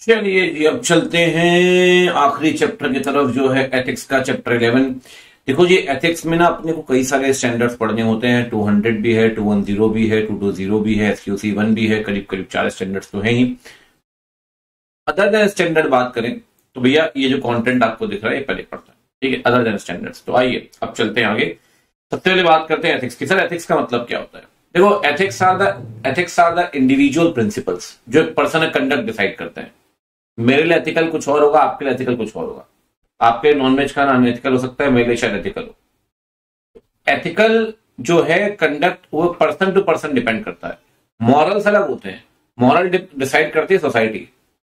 चलिए जी, अब चलते हैं आखिरी चैप्टर की तरफ जो है एथिक्स का, चैप्टर 11। देखो जी, एथिक्स में ना अपने को कई सारे स्टैंडर्ड्स पढ़ने होते हैं। 200 भी है, 210 भी है, 220 भी है, SQC 1 भी है। करीब करीब 4 स्टैंडर्ड्स तो है ही। अदर देन स्टैंडर्ड बात करें तो भैया ये जो कंटेंट आपको दिख रहा है ये पहले पढ़ता है, ठीक है, अदर देन स्टैंडर्ड्स। तो आइए अब चलते हैं आगे। सबसे पहले बात करते हैं एथिक्स की। सर एथिक्स का मतलब क्या होता है? देखो, ethics are the individual principles जो एक पर्सन का कंडक्ट डिसाइड करते हैं। मेरे लिए एथिकल कुछ और होगा, आपके लिए एथिकल कुछ और होगा। आपके नॉनवेज खाना अनएथिकल हो सकता है, मेरे लिए शायद एथिकल हो। एथिकल जो है कंडक्ट वो पर्सन टू पर्सन डिपेंड करता है। मॉरल्स अलग होते हैं, मॉरल डिसाइड करती है सोसाइटी,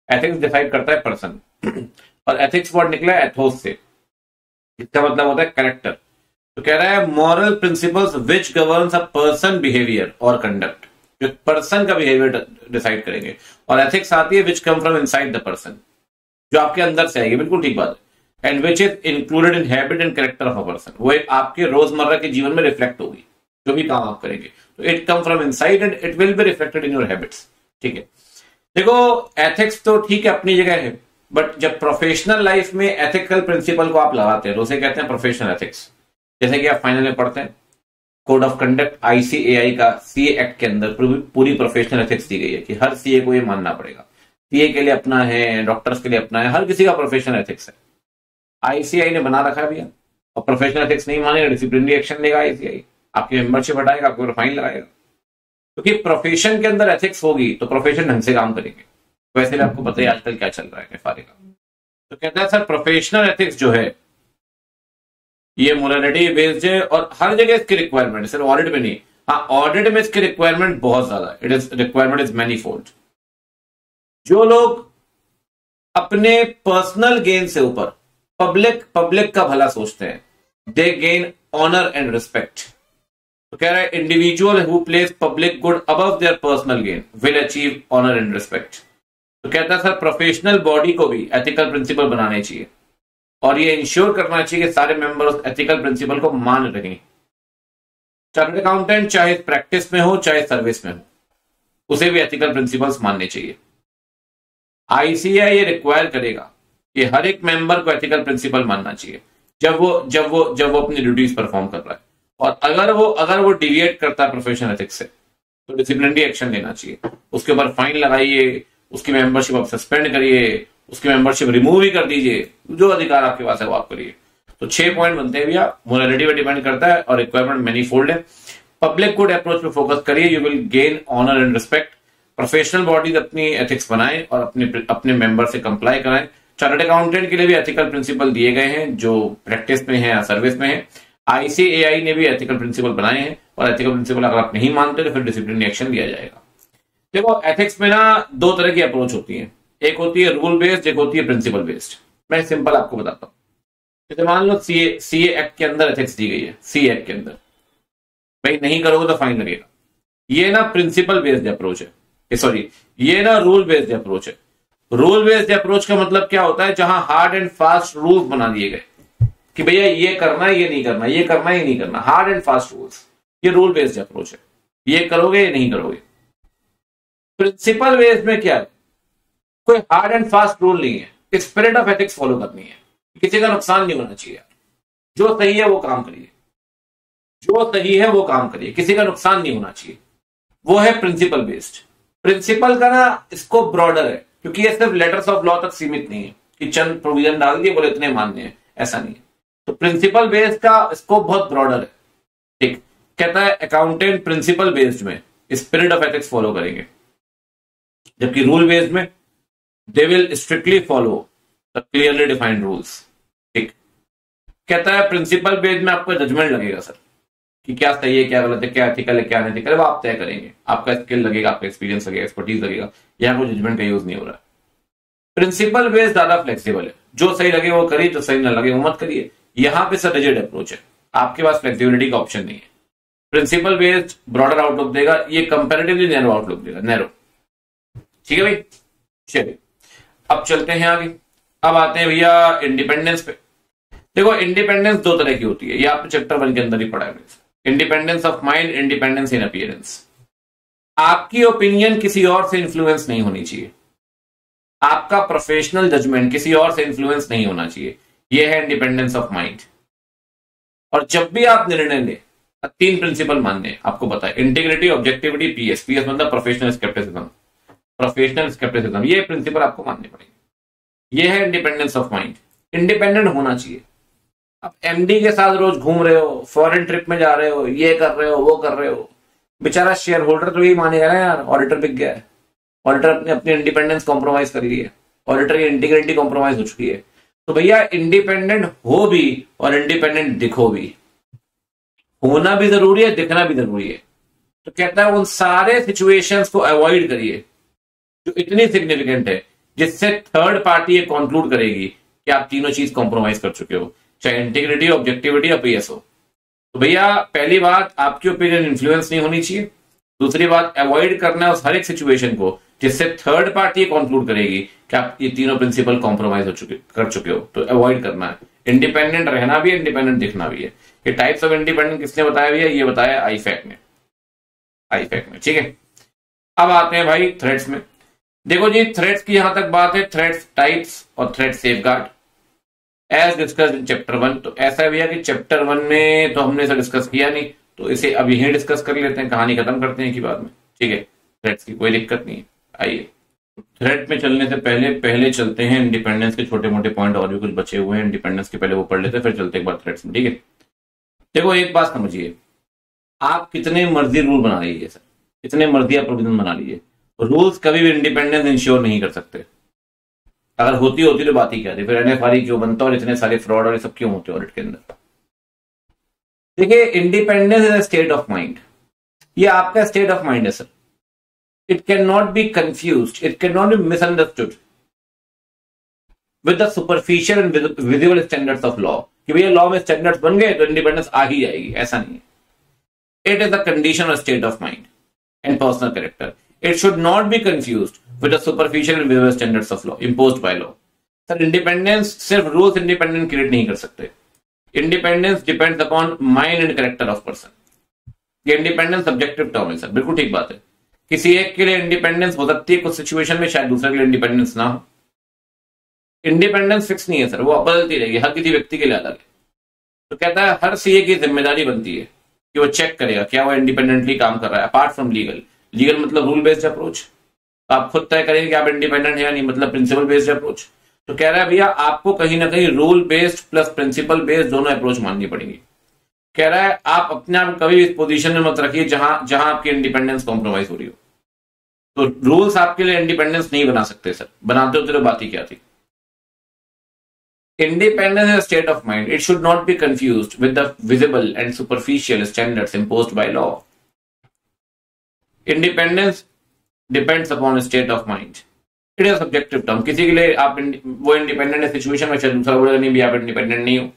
एथिक्स डिसाइड करता है पर्सन। और एथिक्स वर्ड निकला है एथोस से, इसका मतलब होता है कैरेक्टर। तो कह रहा है moral principles which governs a person behaviour और कंडक्ट, जो पर्सन का बिहेवियर डिसाइड करेंगे। और एथिक्स आती है which come from inside the person, जो आपके अंदर से आएगी। बिल्कुल ठीक बात है। And which is included in habit and character of a person, वो आपके रोजमर्रा के जीवन में रिफ्लेक्ट होगी, जो भी काम आप करेंगे। तो it come from inside and it will be reflected in your habits. ठीक है, देखो एथिक्स तो ठीक है अपनी जगह है, बट जब प्रोफेशनल लाइफ में एथिकल प्रिंसिपल को आप लगाते हैं तो उसे कहते हैं प्रोफेशनल एथिक्स। जैसे कि आप फाइनल में पढ़ते हैं कोड ऑफ कंडक्ट ICAI का, CA एक्ट के अंदर पूरी प्रोफेशनल एथिक्स दी गई है कि हर CA को ये मानना पड़ेगा। CA के लिए अपना है, डॉक्टर्स के लिए अपना है, हर किसी का प्रोफेशनल एथिक्स है। ICAI ने बना रखा है भैया, और प्रोफेशनल एथिक्स नहीं मानेगा डिसिप्लिनरी एक्शन लेगा ICAI, आपकी मेंबरशिप हटाएगा, आपके ऊपर फाइन लगाएगा। क्योंकि प्रोफेशन के अंदर एथिक्स होगी तो प्रोफेशन ढंग से काम करेंगे। वैसे भी आपको पता है आजकल क्या चल रहा है फारे का। तो कहता है सर प्रोफेशनल एथिक्स जो है ये मोरालिटी बेस्ड है, और हर जगह इसकी रिक्वायरमेंट, सिर्फ ऑडिट में नहीं। हाँ, ऑडिट में इसकी रिक्वायरमेंट बहुत ज्यादा, it is requirement is manifold. जो लोग अपने पर्सनल गेन से ऊपर पब्लिक का भला सोचते हैं, they gain honour and respect. तो कह रहा है individual who place public good above their personal gain will achieve honour and respect. तो कहता है सर प्रोफेशनल बॉडी को भी एथिकल प्रिंसिपल बनाने चाहिए, और ये इंश्योर करना चाहिए कि सारे मेंबर उस एथिकल प्रिंसिपल को मान रखें। चार्टर्ड अकाउंटेंट चाहे प्रैक्टिस में हो चाहे सर्विस में हो, उसे भी एथिकल प्रिंसिपल्स मानने चाहिए। ICAI ये रिक्वायर करेगा कि हर एक मेंबर को एथिकल प्रिंसिपल मानना चाहिए जब वो अपनी ड्यूटीज परफॉर्म कर रहा है। और अगर वो डिविएट करता है प्रोफेशनल एथिक्स से तो डिसिप्लिनरी एक्शन लेना चाहिए। उसके ऊपर फाइन लगाइए, उसकी मेंबरशिप आप सस्पेंड करिए, उसकी मेंबरशिप रिमूव ही कर दीजिए, जो अधिकार आपके पास है वो आप करिए। तो 6 पॉइंट बनते हैं भैया, मोरालिटी पे डिपेंड करता है और रिक्वायरमेंट मैनीफोल्ड है। पब्लिक गुड अप्रोच पे फोकस करिए, you will gain honour and respect. Professional bodies अपनी एथिक्स बनाएं और अपने मेंबर से कंप्लाई कराएं। चार्टर्ड अकाउंटेंट के लिए भी एथिकल प्रिंसिपल दिए गए हैं जो प्रैक्टिस में है या सर्विस में है। ICAI ने भी एथिकल प्रिंसिपल बनाए हैं, और एथिकल प्रिंसिपल अगर आप नहीं मानते तो फिर डिसिप्लिनरी एक्शन लिया जाएगा। देखो एथिक्स में ना 2 तरह की अप्रोच होती है, एक होती है रूल बेस्ड, एक होती है प्रिंसिपल बेस्ड। मैं सिंपल आपको बताता हूं। जैसे मान लो CA एक्ट के अंदर एथिक्स दी गई है, CA एक्ट के अंदर भाई नहीं करोगे तो फाइन लगेगा। ये ना प्रिंसिपल बेस्ड अप्रोच है, सॉरी ये ना रूल बेस्ड अप्रोच है। रूल बेस्ड अप्रोच का मतलब क्या होता है, जहां हार्ड एंड फास्ट रूल्स बना दिए गए कि भैया ये करना है, ये नहीं करना, ये करना है, ये नहीं करना, हार्ड एंड फास्ट रूल्स। ये रूल बेस्ड अप्रोच है, ये करोगे ये नहीं करोगे। प्रिंसिपल बेस्ड में क्या है, कोई हार्ड एंड फास्ट रूल नहीं है, स्पिरिट ऑफ एथिक्स फॉलो करनी है, किसी का नुकसान नहीं होना चाहिए। जो सही है वो काम करिए, जो सही है वो काम करिए, किसी का नुकसान नहीं होना चाहिए। वो है प्रिंसिपल बेस्ड। प्रिंसिपल का ना स्कोप ब्रॉडर है, क्योंकि ये सिर्फ लेटर्स ऑफ लॉ तक सीमित नहीं है कि चंद प्रोविजन डाल दिए बोले इतने मान्य है, ऐसा नहीं है। तो प्रिंसिपल बेस्ड का स्कोप बहुत ब्रॉडर है। ठीक, कहता है अकाउंटेंट प्रिंसिपल बेस्ड में स्पिरिट ऑफ एथिक्स फॉलो करेंगे, जबकि रूल बेस्ड में they will strictly follow the clearly defined rules. ठीक, कहता है प्रिंसिपल बेस्ड में आपको जजमेंट लगेगा सर कि क्या सही है, क्या गलत है, क्या एथिकल है, क्या अनएथिकल है, वो आप तय करेंगे। आपका स्किल लगेगा, आपका एक्सपीरियंस लगेगा, एक्सपर्टीज लगेगा, यहाँ कोई जजमेंट का यूज नहीं हो रहा है। प्रिंसिपल बेस्ड ज्यादा फ्लेक्सिबल है, जो सही लगे वो करिए, जो सही ना लगे वो मत करिए। यहाँ पे सर रिजिड अप्रोच है, आपके पास फ्लेक्सिबिलिटी का ऑप्शन नहीं है। प्रिंसिपल बेस्ड ब्रॉडर आउटलुक देगा, ये कंपैरेटिवली नैरो आउटलुक देगा, नैरो। ठीक है भाई, चलिए अब चलते हैं आगे। अब आते हैं भैया इंडिपेंडेंस पे। देखो इंडिपेंडेंस 2 तरह की होती है, ये आपने चैप्टर 1 के अंदर ही पढ़ा है। Independence of mind, independence in appearance. आपकी ओपिनियन किसी और से इंफ्लुएंस नहीं होनी चाहिए। आपका प्रोफेशनल जजमेंट किसी और से इन्फ्लुएंस नहीं होना चाहिए। यह है इंडिपेंडेंस ऑफ माइंड। और जब भी आप निर्णय लें, 3 प्रिंसिपल मानने हैं, आपको पता है, इंटीग्रिटी, ऑब्जेक्टिविटी, पीएस। पीएस मतलब प्रोफेशनल स्केप्टिसिज्म। प्रोफेशनल स्केप्टिसिज्म, ये प्रिंसिपल आपको मानने पड़ेंगे। ये है इंडिपेंडेंस ऑफ माइंड। इंडिपेंडेंट होना चाहिए। अब एमडी के साथ रोज घूम रहे हो, फॉरेन ट्रिप में जा रहे हो, ये कर रहे हो, वो कर रहे हो, बेचारा शेयर होल्डर तो यही मानेगा ना यार, ऑडिटर बिक गया है, ऑडिटर ने अपनी इंडिपेंडेंस कॉम्प्रोमाइज कर ली है, ऑडिटर की इंटीग्रिटी कॉम्प्रोमाइज हो चुकी है। तो भैया इंडिपेंडेंट हो भी और इंडिपेंडेंट दिखो भी। होना भी जरूरी है, दिखना भी जरूरी है। तो कहता है उन सारे सिचुएशंस को अवॉइड करिए जो इतनी सिग्निफिकेंट है, जिससे थर्ड पार्टी ये कंक्लूड करेगी कि आप तीनों चीज कॉम्प्रोमाइज कर चुके हो, चाहे इंटीग्रिटी, ऑब्जेक्टिविटी या पीएस हो। तो भैया पहली बात, आपकी ओपिनियन इन्फ्लुएंस नहीं होनी चाहिए। दूसरी बात, अवॉइड करना है उस हर एक सिचुएशन को जिससे थर्ड पार्टी कंक्लूड करेगी कि आप ये तीनों प्रिंसिपल कॉम्प्रोमाइज कर चुके हो। तो अवॉइड करना है। इंडिपेंडेंट रहना भी है, इंडिपेंडेंट दिखना भी है। ये टाइप्स ऑफ इंडिपेंडेंट किसने बताया भैया? ये बताया आईफैक ने। आईफैक ने, ठीक है। अब आते हैं भाई थ्रेड्स में। देखो जी, थ्रेड्स की यहां तक बात है, थ्रेड्स टाइप्स और thread safeguard as discussed in chapter 1। तो ऐसा भैया कि चैप्टर 1 में तो हमने इसे डिस्कस किया नहीं, तो इसे अब यहीं डिस्कस कर लेते हैं, कहानी खत्म करते हैं कि बाद में, ठीक है। थ्रेड्स की कोई दिक्कत नहीं है। आइए थ्रेड में चलने से पहले चलते हैं इंडिपेंडेंस के छोटे मोटे पॉइंट, और भी कुछ बचे हुए हैं इंडिपेंडेंस के, पहले वो पढ़ लेते हैं, फिर चलते एक बार थ्रेड्स में, ठीक है। देखो एक बात समझिए, आप कितने मर्जी रूल बना लीजिए सर, कितने मर्जी आप प्रोविजन बना लीजिए, रूल्स कभी भी इंडिपेंडेंस इंश्योर नहीं कर सकते। अगर होती तो बात ही क्या थी, फिर एनएफआरई क्यों बनता और इतने सारे फ्रॉड और ये सब क्यों होते ऑडिट के अंदर। देखिए independence is a state of mind. ये आपका स्टेट ऑफ माइंड है sir. It can not be confused, it can not be misunderstood with the superficial and visible standards of law कि भैया लॉ में स्टैंडर्ड्स बन गए तो इंडिपेंडेंस आ ही जाएगी, ऐसा नहीं है। It is the condition of state of mind and personal character. It should not be confused with the superficial and visible standards of law imposed by law. Sir, independence सिर्फ rules independent create नहीं कर सकते। Independence depends upon mind and character of person. ये independence subjective term है sir, बिल्कुल ठीक बात है। किसी एक के लिए इंडिपेंडेंस हो सकती है कुछ सिचुएशन में, शायद दूसरे के लिए इंडिपेंडेंस ना हो। इंडिपेंडेंस फिक्स नहीं है सर, वो बदलती रहेगी, हर किसी व्यक्ति के लिए अलग है। तो कहता है हर सीए की जिम्मेदारी बनती है कि वो चेक करेगा क्या वो इंडिपेंडेंटली काम कर रहा है, अपार्ट फ्रॉम लीगल। लीगल मतलब रूल बेस्ड अप्रोच, आप खुद तय करेंगे कि आप इंडिपेंडेंट है या नहीं, मतलब प्रिंसिपल बेस्ड अप्रोच। तो कह रहा है भैया आपको कहीं ना कहीं rule based plus principle based दोनों अप्रोच माननी पड़ेगी। कह रहा है आप अपने आप कभी भी इस पोजीशन में मत रखिए जहां आपकी इंडिपेंडेंस कॉम्प्रोमाइज हो रही हो। तो रूल्स आपके लिए इंडिपेंडेंस नहीं बना सकते सर, बनाते होते तो बात ही क्या थी। Independence is a state of mind. It should not be confused with the visible and superficial standards imposed by law. Independence depends upon a state of mind. It is a subjective term. किसी के लिए आप वो independent है situation में, शायद दूसरा बोलेगा नहीं भी आप इंडिपेंडेंट नहीं हो।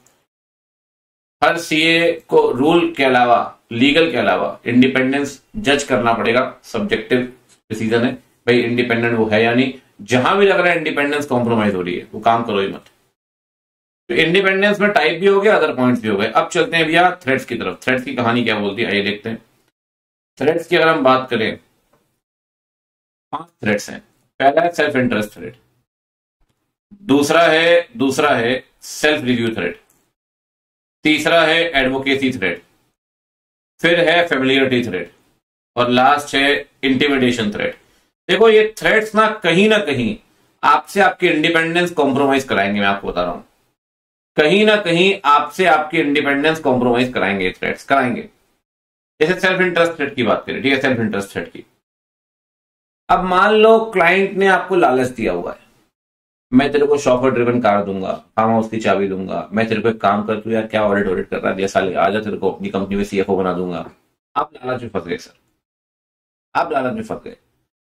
हर सीए को रूल के अलावा, लीगल के अलावा इंडिपेंडेंस जज करना पड़ेगा। सब्जेक्टिव डिसीजन है भाई, इंडिपेंडेंट वो है या नहीं। जहां भी लग रहा है इंडिपेंडेंस कॉम्प्रोमाइज हो रही है, वो काम करो ही मत। तो इंडिपेंडेंस में टाइप भी हो गया, अदर पॉइंट्स भी हो गए। अब चलते हैं भैया थ्रेड्स की तरफ। थ्रेड्स की कहानी क्या बोलती है, आइए देखते हैं। थ्रेड्स की अगर हम बात करें, 5 थ्रेड्स हैं। पहला है सेल्फ इंटरेस्ट थ्रेड, दूसरा है सेल्फ रिव्यू थ्रेड, तीसरा है एडवोकेसी थ्रेड, फिर है फेमिलियरिटी थ्रेड, और लास्ट है इंटिमिडेशन थ्रेड। देखो ये थ्रेड्स ना कहीं आपसे आपकी इंडिपेंडेंस कॉम्प्रोमाइज कराएंगे, मैं आपको बता रहा हूं। कहीं ना कहीं आपसे आपकी इंडिपेंडेंस कॉम्प्रोमाइज कराएंगे, थ्रेड्स कराएंगे। जैसे सेल्फ इंटरेस्ट थ्रेड की बात करें, ठीक है, सेल्फ इंटरेस्ट थ्रेड की। अब मान लो क्लाइंट ने आपको लालच दिया हुआ है, मैं तेरे को शॉफर ड्रिवन कार दूंगा, फार्म हाउस की चाबी दूंगा, मैं तेरे को एक काम कर, तू यार क्या ऑडिट कर रहा है, 10 साल आजा तेरे को अपनी कंपनी में सीएफओ बना दूंगा। आप लालच में फंस गए सर, आप लालच में फंस गए,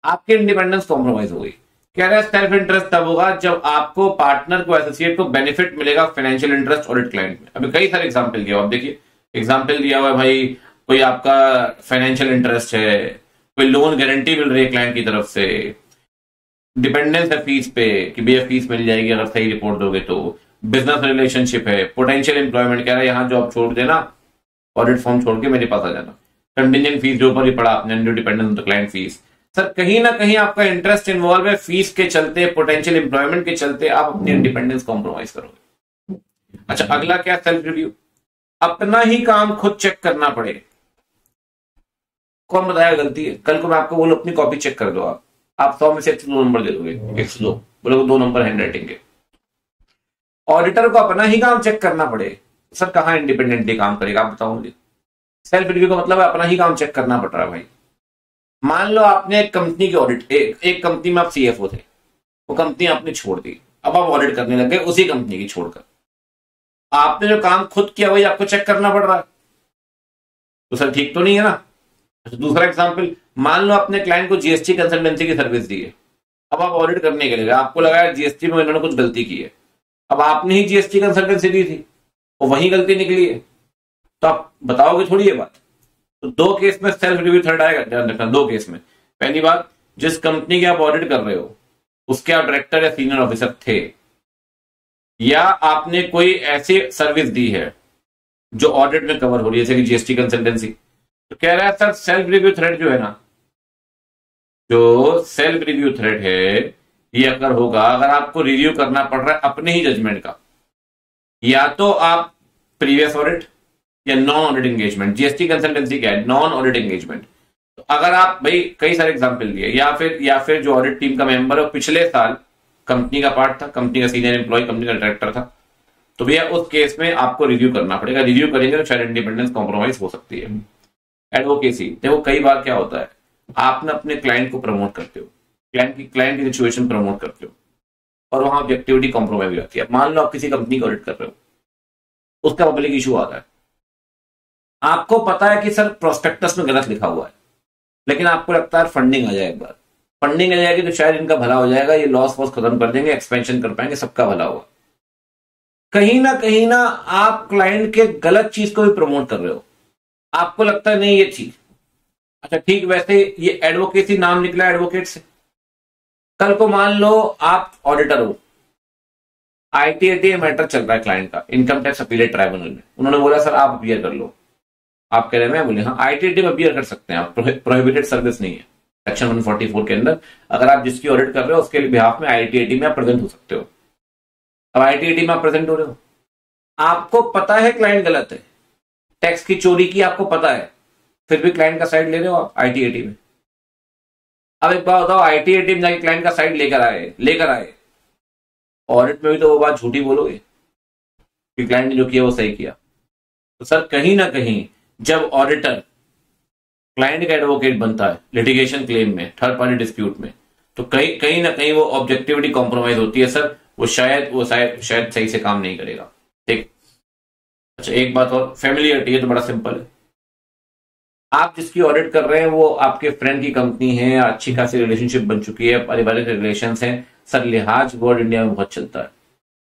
आपकी इंडिपेंडेंस कॉम्प्रोमाइज हो गई। कह रहे हैं सेल्फ इंटरेस्ट तब होगा जब आपको पार्टनर को, एसोसिएट को बेनिफिट मिलेगा फाइनेंशियल इंटरेस्ट ऑडिट क्लाइंट में। अभी कई सारे एग्जांपल दिया, आप देखिए एग्जांपल दिया हुआ है भाई, कोई आपका फाइनेंशियल इंटरेस्ट है, कोई लोन गारंटी मिल रही है क्लाइंट की तरफ से, डिपेंडेंस है फीस पे कि भैया फीस मिल जाएगी अगर सही रिपोर्ट दोगे तो, बिजनेस रिलेशनशिप है, पोटेंशियल एम्प्लॉयमेंट, कह रहा है यहाँ जॉब छोड़ देना, ऑडिट फॉर्म छोड़ के मेरे पास आ जाना, कंटिजेंट फीस जो ऊपर ही पड़ा आपने, dependence on the client fees, sir कहीं ना कहीं आपका इंटरेस्ट इन्वॉल्व है, फीस के चलते, पोटेंशियल एम्प्लॉयमेंट के चलते आप अपनी इंडिपेंडेंस कॉम्प्रोमाइज करोगे। अच्छा, अगला क्या, सेल्फ रिव्यू। अपना ही काम खुद चेक करना पड़े। कौन बताया गलती है? कल को मैं आपको बोलूं अपनी कॉपी चेक कर दो, आप 100 में से 102 नंबर दे दोगे, 102 बोलोगे, 2 नंबर हैंड राइटिंग के। ऑडिटर को अपना ही काम चेक करना पड़े, सर कहां इंडिपेंडेंटली काम करेगा आप बताओ मुझे। सेल्फ रिव्यू का मतलब है अपना ही काम चेक करना पड़ रहा है भाई। मान लो आपने एक कंपनी के ऑडिट, एक कंपनी में आप सीएफओ थे, वो कंपनी आपने छोड़ दी, अब आप ऑडिट करने लग गए उसी कंपनी की छोड़कर। आपने जो काम खुद किया वही आपको चेक करना पड़ रहा है, तो सर ठीक तो नहीं है ना। अच्छा, दूसरा एग्जांपल, मान लो अपने क्लाइंट को जीएसटी कंसल्टेंसी की सर्विस दी है, अब आप ऑडिट करने के लिए आपको लगा है जीएसटी में इन्होंने कुछ गलती की है, अब आपने ही जीएसटी कंसल्टेंसी दी थी और वही गलती निकली है, तो आप बताओगे थोड़ी ये बात। तो दो केस में सेल्फ रिव्यू थर्ड आएगा, ध्यान रखना। दो केस में, पहली बात, जिस कंपनी के आप ऑडिट कर रहे हो उसके आप डायरेक्टर या सीनियर ऑफिसर थे, या आपने कोई ऐसी सर्विस दी है जो ऑडिट में कवर हो रही है, जैसे कि जीएसटी कंसल्टेंसी। तो कह रहा है सर सेल्फ रिव्यू थ्रेड जो है ना, जो सेल्फ रिव्यू थ्रेड है ये अगर होगा, अगर आपको रिव्यू करना पड़ रहा है अपने ही जजमेंट का, या तो आप प्रीवियस ऑडिट या non audit engagement. GST consultancy क्या है? Non audit engagement. तो अगर आप, भाई कई सारे एग्जांपल दिए, या फिर जो ऑडिट टीम का मेंबर है पिछले साल कंपनी का पार्ट था, कंपनी का सीनियर एम्प्लॉय, कंपनी का डायरेक्टर था, तो भैया उस केस में आपको रिव्यू करना पड़ेगा। रिव्यू करेंगे तो शायद इंडिपेंडेंस कॉम्प्रोमाइज हो सकती है। एडवोकेसी, देखो कई बार क्या होता है, आपने अपने क्लाइंट को प्रमोट करते हो, क्लाइंट की सिचुएशन प्रमोट करते हो, और वहां ऑब्जेक्टिविटी कॉम्प्रोमाइज हो जाती है। मान लो आप किसी कंपनी को ऑडिट कर रहे हो, उसका पब्लिक इशू आता है, आपको पता है कि सर प्रोस्पेक्टस में गलत लिखा हुआ है, लेकिन आपको लगता है फंडिंग आ जाए, एक बार फंडिंग आ जाएगी तो शायद इनका भला हो जाएगा, ये लॉस वॉस खत्म कर देंगे, एक्सपेंशन कर पाएंगे, सबका भला होगा। कहीं ना आप क्लाइंट के गलत चीज को भी प्रमोट कर रहे हो, आपको लगता है नहीं ये चीज अच्छा ठीक। वैसे ये एडवोकेसी नाम निकला एडवोकेट से। कल को मान लो आप ऑडिटर हो, आईटीएटी मैटर चल रहा है क्लाइंट का, इनकम टैक्स अपीलेट ट्राइब्यूनल में, उन्होंने बोला सर आप अपीयर कर लो, आप कह रहे हैं, बोले हाँ आईटीएटी में अपीयर कर सकते हैं आप, प्रोहिबिटेड सर्विस नहीं है सेक्शन 144 के अंदर। अगर आप जिसकी ऑडिट कर रहे हो उसके बिहाफ में आईटीएटी में आप प्रेजेंट हो सकते हो। अब आईटीएटी में आप प्रेजेंट हो रहे हो, आपको पता है क्लाइंट गलत है, टैक्स की चोरी की आपको पता है, फिर भी क्लाइंट का साइड ले रहे हो आप आईटीएटी में। अब एक बात बताओ, आईटीएटी में जाके क्लाइंट का साइड लेकर आए, ऑडिट में भी तो वो बात झूठी बोलोगे कि क्लाइंट ने जो किया वो सही किया। तो सर कहीं ना कहीं जब ऑडिटर क्लाइंट का एडवोकेट बनता है लिटिगेशन क्लेम में, थर्ड पार्टी डिस्प्यूट में, तो कहीं ना कहीं वो ऑब्जेक्टिविटी कॉम्प्रोमाइज होती है सर, वो शायद सही से काम नहीं करेगा। ठीक। अच्छा एक बात और, फैमिलियरिटी है तो बड़ा सिंपल है, आप जिसकी ऑडिट कर रहे हैं वो आपके फ्रेंड की कंपनी है, अच्छी खासी रिलेशनशिप बन चुकी है, पारिवारिक रिलेशंस हैं। सर लिहाज वर्ड इंडिया में बहुत चलता है,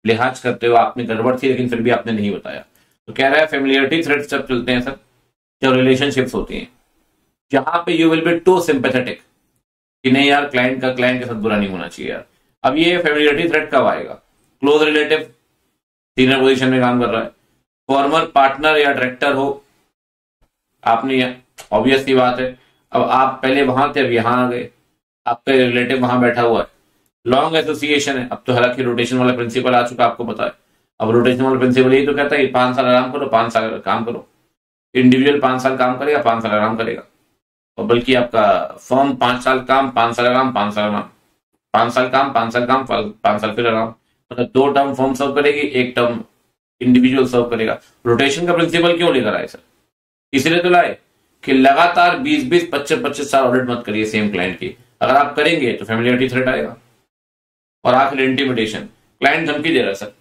लिहाज करते हो, आप में गड़बड़ थी लेकिन फिर भी आपने नहीं बताया, तो कह रहा है फैमिलियरिटी थ्रेड्स जब चलते हैं सर, जब रिलेशनशिप्स होती हैं, जहां पे you will be too sympathetic कि नहीं यार क्लाइंट के साथ बुरा नहीं होना चाहिए यार। अब ये फैमिलियरिटी थ्रेड कब आएगा? क्लोज रिलेटिव सीनियर पोजीशन में काम कर रहा है, फॉर्मर पार्टनर या डायरेक्टर हो, आपने, ऑब्वियस सी बात है, अब आप पहले वहां थे अब यहां आ गए, आपका रिलेटिव वहां बैठा हुआ है, लॉन्ग एसोसिएशन है। अब तो हालांकि रोटेशन वाला प्रिंसिपल आ चुका, आपको पता है। अब रोटेशन वाला प्रिंसिपल यही तो कहता है 5 साल आराम करो, 5 साल काम करो। इंडिविजुअल 5 साल काम करेगा, 5 साल आराम करेगा, और बल्कि आपका फर्म 5 साल काम, 5 साल आराम, 5 साल आराम, 5 साल काम, 5 साल काम, 5 साल फिर आराम, मतलब 2 टर्म फर्म सर्व करेगी, 1 टर्म इंडिविजुअल सर्व करेगा। रोटेशन का प्रिंसिपल क्यों लेकर आए सर? इसलिए तो लाए कि लगातार 20-20, 25-25 साल ऑडिट मत करिए सेम क्लाइंट की। अगर आप करेंगे तो फैमिलियरिटी थ्रेट आएगा। और आखिर इंटिमिडेशन, क्लाइंट धमकी दे रहा है सर,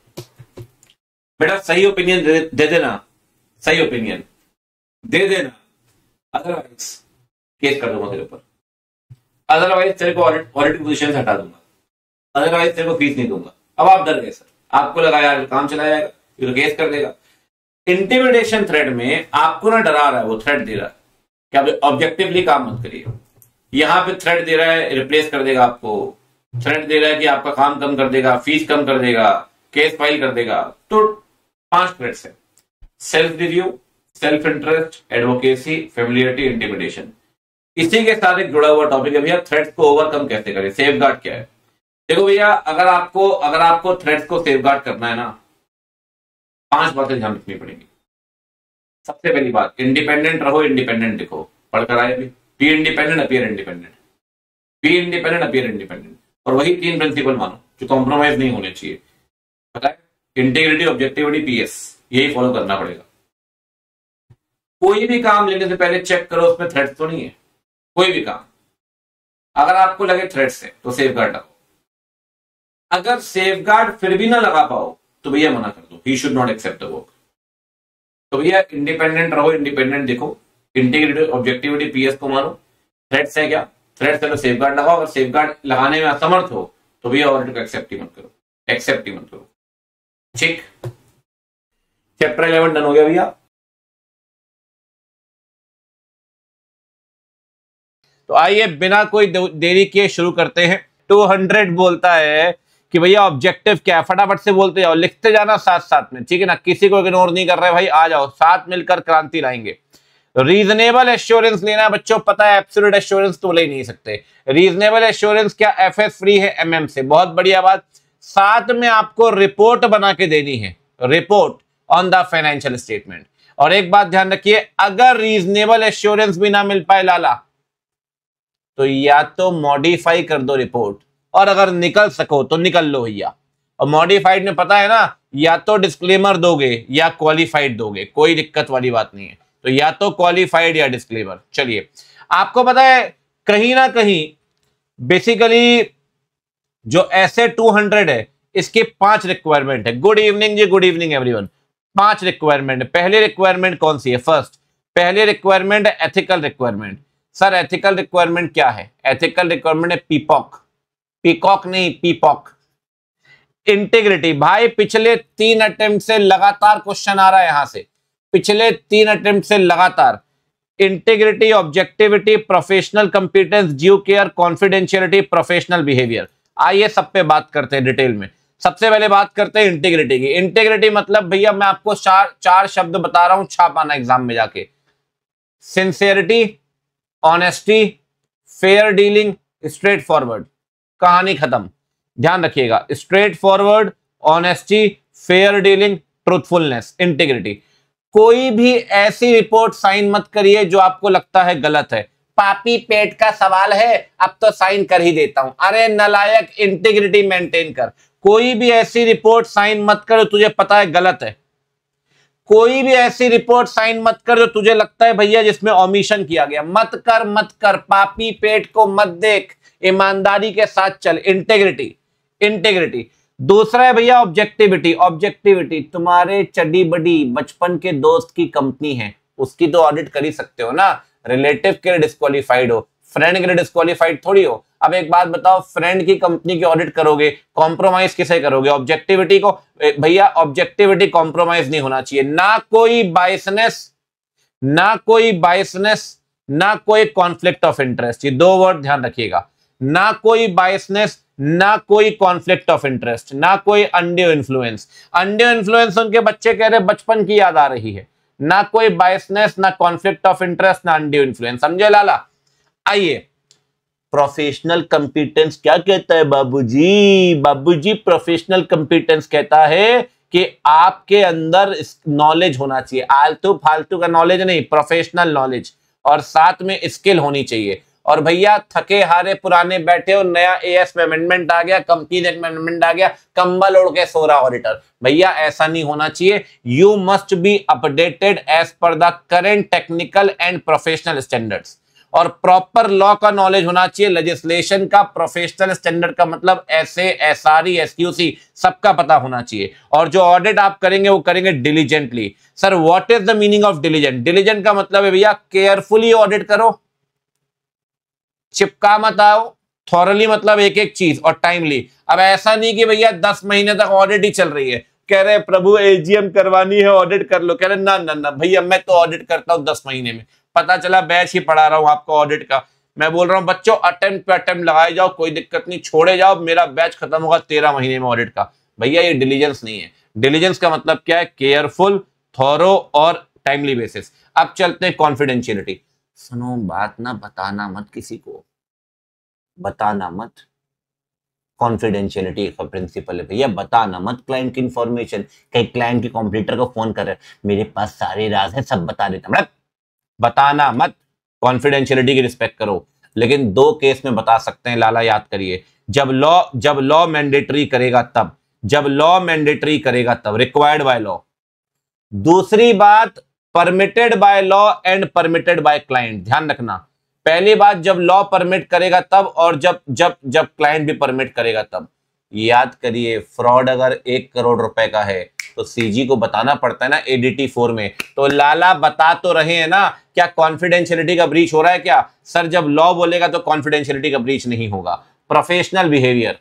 बेटा सही ओपिनियन दे देना, सही ओपिनियन दे देना, अदरवाइज केस कर दूंगा तेरे ऊपर, अदरवाइज तेरे को ऑडिट पोजीशन से हटा दूंगा, अदरवाइज तेरे को फीस नहीं दूंगा। अब आप डर गए सर, आपको लगा यार काम चला जाएगा, ये तो केस कर देगा। इंटिमिडेशन थ्रेड में आपको ना डरा रहा है, वो थ्रेड दे रहा है कि आप ऑब्जेक्टिवली काम मत करिए। यहां पे थ्रेड दे रहा है रिप्लेस कर देगा आपको, थ्रेड दे रहा है कि आपका काम कम कर देगा, फीस कम कर देगा, केस फाइल कर देगा। तो 5 थ्रेड्स है, self review, self interest, advocacy, familiarity, intimidation. इसी के साथ एक जुड़ा हुआ टॉपिक है भैया, थ्रेट्स को ओवरकम कैसे करें, सेफगार्ड क्या है। देखो भैया, अगर आपको थ्रेट्स को सेफगार्ड करना है ना, 5 बातें ध्यान रखनी पड़ेगी। सबसे पहली बात, इंडिपेंडेंट रहो, इंडिपेंडेंट दिखो, पढ़कर आए भी, be independent appear independent, be independent appear independent, और वही 3 प्रिंसिपल मानो जो कॉम्प्रोमाइज नहीं होने चाहिए, पता है, इंटीग्रिटी, ऑब्जेक्टिविटी, पीएस, यही फॉलो करना पड़ेगा। कोई भी काम लेने से पहले चेक करो उसमें थ्रेट्स तो नहीं है, कोई भी काम। अगर आपको लगे थ्रेट्स है तो सेफगार्ड लगाओ, अगर सेफगार्ड फिर भी ना लगा पाओ तो भैया मना कर दो, he should not accept the work. तो भैया इंडिपेंडेंट रहो, इंडिपेंडेंट देखो, इंटीग्रिटी, ऑब्जेक्टिविटी, पीएस को मानो। थ्रेट्स है क्या, थ्रेट्स है तो सेफगार्ड लगाओ, अगर सेफगार्ड लगाने में असमर्थ हो तो भैया ऑडिट को एक्सेप्ट ही मत करो, एक्सेप्ट ही मत करो। ठीक, चैप्टर 11 डन हो गया भैया। तो आइए बिना कोई देरी किए शुरू करते हैं। 200 बोलता है कि भैया ऑब्जेक्टिव क्या है, फटाफट से बोलते जाओ, लिखते जाना साथ साथ में, ठीक है ना, किसी को इग्नोर नहीं कर रहे भाई, आ जाओ साथ मिलकर क्रांति लाएंगे। रीजनेबल एश्योरेंस लेना है बच्चों, पता है एब्सोल्यूट एश्योरेंस तो ले ही नहीं सकते। रीजनेबल एश्योरेंस क्या, एफएस फ्री है एमएम से, बहुत बढ़िया बात। साथ में आपको रिपोर्ट बना के देनी है, report on the financial statement. और एक बात ध्यान रखिए, अगर रीजनेबल एश्योरेंस भी ना मिल पाए लाला, तो या तो मॉडिफाई कर दो रिपोर्ट, और अगर निकल सको तो निकल लो भैया। और मॉडिफाइड में पता है ना, या तो डिस्क्लेमर दोगे या क्वालिफाइड दोगे, कोई दिक्कत वाली बात नहीं है, तो या तो क्वालिफाइड या डिस्क्लेमर। चलिए, आपको पता है कहीं ना कहीं बेसिकली जो ऐसे 200 है, इसके 5 रिक्वायरमेंट है। गुड इवनिंग जी, गुड इवनिंग एवरीवन। 5 रिक्वायरमेंट है। पहली रिक्वायरमेंट कौन सी है, फर्स्ट पहली रिक्वायरमेंट है ethical requirement. Sir ethical requirement क्या है, एथिकल रिक्वायरमेंट है पीपॉक, पीकॉक नहीं पीपॉक। इंटीग्रिटी, भाई पिछले 3 अटेम्प्ट से लगातार क्वेश्चन आ रहा है यहां से, पिछले 3 अटेम्प्ट से लगातार। Integrity, objectivity, professional competence, due care, confidentiality, professional behaviour. आइए सब पे बात करते हैं डिटेल में। सबसे पहले बात करते हैं इंटीग्रिटी की। इंटीग्रिटी मतलब भैया मैं आपको चार शब्द बता रहा हूं, छाप आना एग्जाम में जाके। Sincerity, honesty, fair dealing, straight forward, कहानी खत्म। ध्यान रखिएगा, straight forward, honesty, fair dealing, truthfulness, integrity. कोई भी ऐसी रिपोर्ट साइन मत करिए जो आपको लगता है गलत है। पापी पेट का सवाल है, अब तो साइन कर ही देता हूं। अरे नलायक, इंटीग्रिटी मेंटेन कर। कोई भी ऐसी रिपोर्ट साइन मत कर तुझे पता है गलत है। कोई भी ऐसी रिपोर्ट साइन मत कर जो तुझे लगता है भैया जिसमें ओमिशन किया गया, मत कर मत कर। पापी पेट को मत देख, ईमानदारी के साथ चल। Integrity, integrity. दूसरा है भैया ऑब्जेक्टिविटी। ऑब्जेक्टिविटी, तुम्हारे चड्डी बडी बचपन के दोस्त की कंपनी है, उसकी तो ऑडिट कर ही सकते हो ना। रिलेटिव के लिए डिस्क्वालीफाइड हो, फ्रेंड के लिए डिस्क्वालीफाइड थोड़ी हो। अब एक बात बताओ, फ्रेंड की कंपनी की ऑडिट करोगे, कॉम्प्रोमाइज किसे करोगे, ऑब्जेक्टिविटी को। भैया ऑब्जेक्टिविटी कॉम्प्रोमाइज नहीं होना चाहिए, ना कोई बायसनेस, ना कोई बायसनेस, ना कोई कॉन्फ्लिक्ट ऑफ इंटरेस्ट। ये 2 वर्ड ध्यान रखिएगा, ना कोई बायसनेस, ना कोई कॉन्फ्लिक्ट ऑफ इंटरेस्ट, ना कोई अनड्यू इन्फ्लुएंस। अनड्यू इन्फ्लुएंस उनके बच्चे कह रहे बचपन की याद आ रही है। ना कोई बायसनेस, ना कॉन्फ्लिक्ट ऑफ इंटरेस्ट, ना अनड्यू इन्फ्लुएंस। समझे लाला। आइए, प्रोफेशनल कंपिटेंस क्या कहता है बाबूजी? बाबूजी प्रोफेशनल कंपिटेंस कहता है कि आपके अंदर नॉलेज होना चाहिए, आलतू फालतू का नॉलेज नहीं, प्रोफेशनल नॉलेज, और साथ में स्किल होनी चाहिए। और भैया थके हारे पुराने बैठे हो, नया एएस में अमेंडमेंट आ गया, कंपनी एक्ट में अमेंडमेंट आ गया, कंबल ओढ़ के सो रहा ऑडिटर। भैया ऐसा नहीं होना चाहिए। You must be updated as per the current technical and professional standards. और प्रॉपर लॉ का नॉलेज होना चाहिए, लेजिस्लेशन का, प्रोफेशनल स्टैंडर्ड का मतलब ऐसे एसआरई, एसक्यूसी, सबका पता होना चाहिए। और जो ऑडिट आप करेंगे वो करेंगे diligently. Sir what is the meaning of diligent? Diligent का मतलब है भैया केयरफुली ऑडिट करो, चिपका मत आओ, थॉरली मतलब एक एक चीज, और टाइमली। अब ऐसा नहीं कि भैया 10 महीने तक ऑडिट ही चल रही है, कह रहे प्रभु एजीएम करवानी है ऑडिट कर लो, कह रहे ना ना ना भैया मैं तो ऑडिट करता हूं 10 महीने में, पता चला बैच ही पढ़ा रहा हूं आपको ऑडिट का। मैं बोल रहा हूं बच्चों अटेम्प्ट पे अटेम्प्ट लगाए जाओ, कोई दिक्कत नहीं, छोड़े जाओ, मेरा बैच खत्म होगा 13 महीने में ऑडिट का। भैया ये डिलीजेंस नहीं है। डिलीजेंस का मतलब क्या है? केयरफुल, थॉरो और टाइमली बेसिस। अब चलते हैं कॉन्फिडेंशियलिटी। सुनो बात ना, बताना मत किसी को, बताना मत। कॉन्फिडेंशियलिटी का प्रिंसिपल है भैया, बताना मत क्लाइंट की इंफॉर्मेशन। कहीं क्लाइंट की कॉम्पिटिटर को फोन कर रहे, मेरे पास सारे राज है, सब बता देता, मतलब बताना मत। कॉन्फिडेंशियलिटी की रिस्पेक्ट करो। लेकिन 2 केस में बता सकते हैं, लाला याद करिए। जब लॉ मैंडेटरी करेगा तब, जब लॉ मैंडेटरी करेगा तब, रिक्वायर्ड बाय लॉ। दूसरी बात, permitted by law and permitted by client. ध्यान रखना, पहली बात जब लॉ परमिट करेगा तब, और जब जब जब क्लाइंट भी परमिट करेगा तब। याद करिए, फ्रॉड अगर 1 करोड़ रुपए का है तो सीजी को बताना पड़ता है ना एडीटी 4 में। तो लाला बता तो रहे हैं ना, क्या कॉन्फिडेंशियलिटी का ब्रीच हो रहा है क्या? सर जब लॉ बोलेगा तो कॉन्फिडेंशियलिटी का ब्रीच नहीं होगा। प्रोफेशनल बिहेवियर,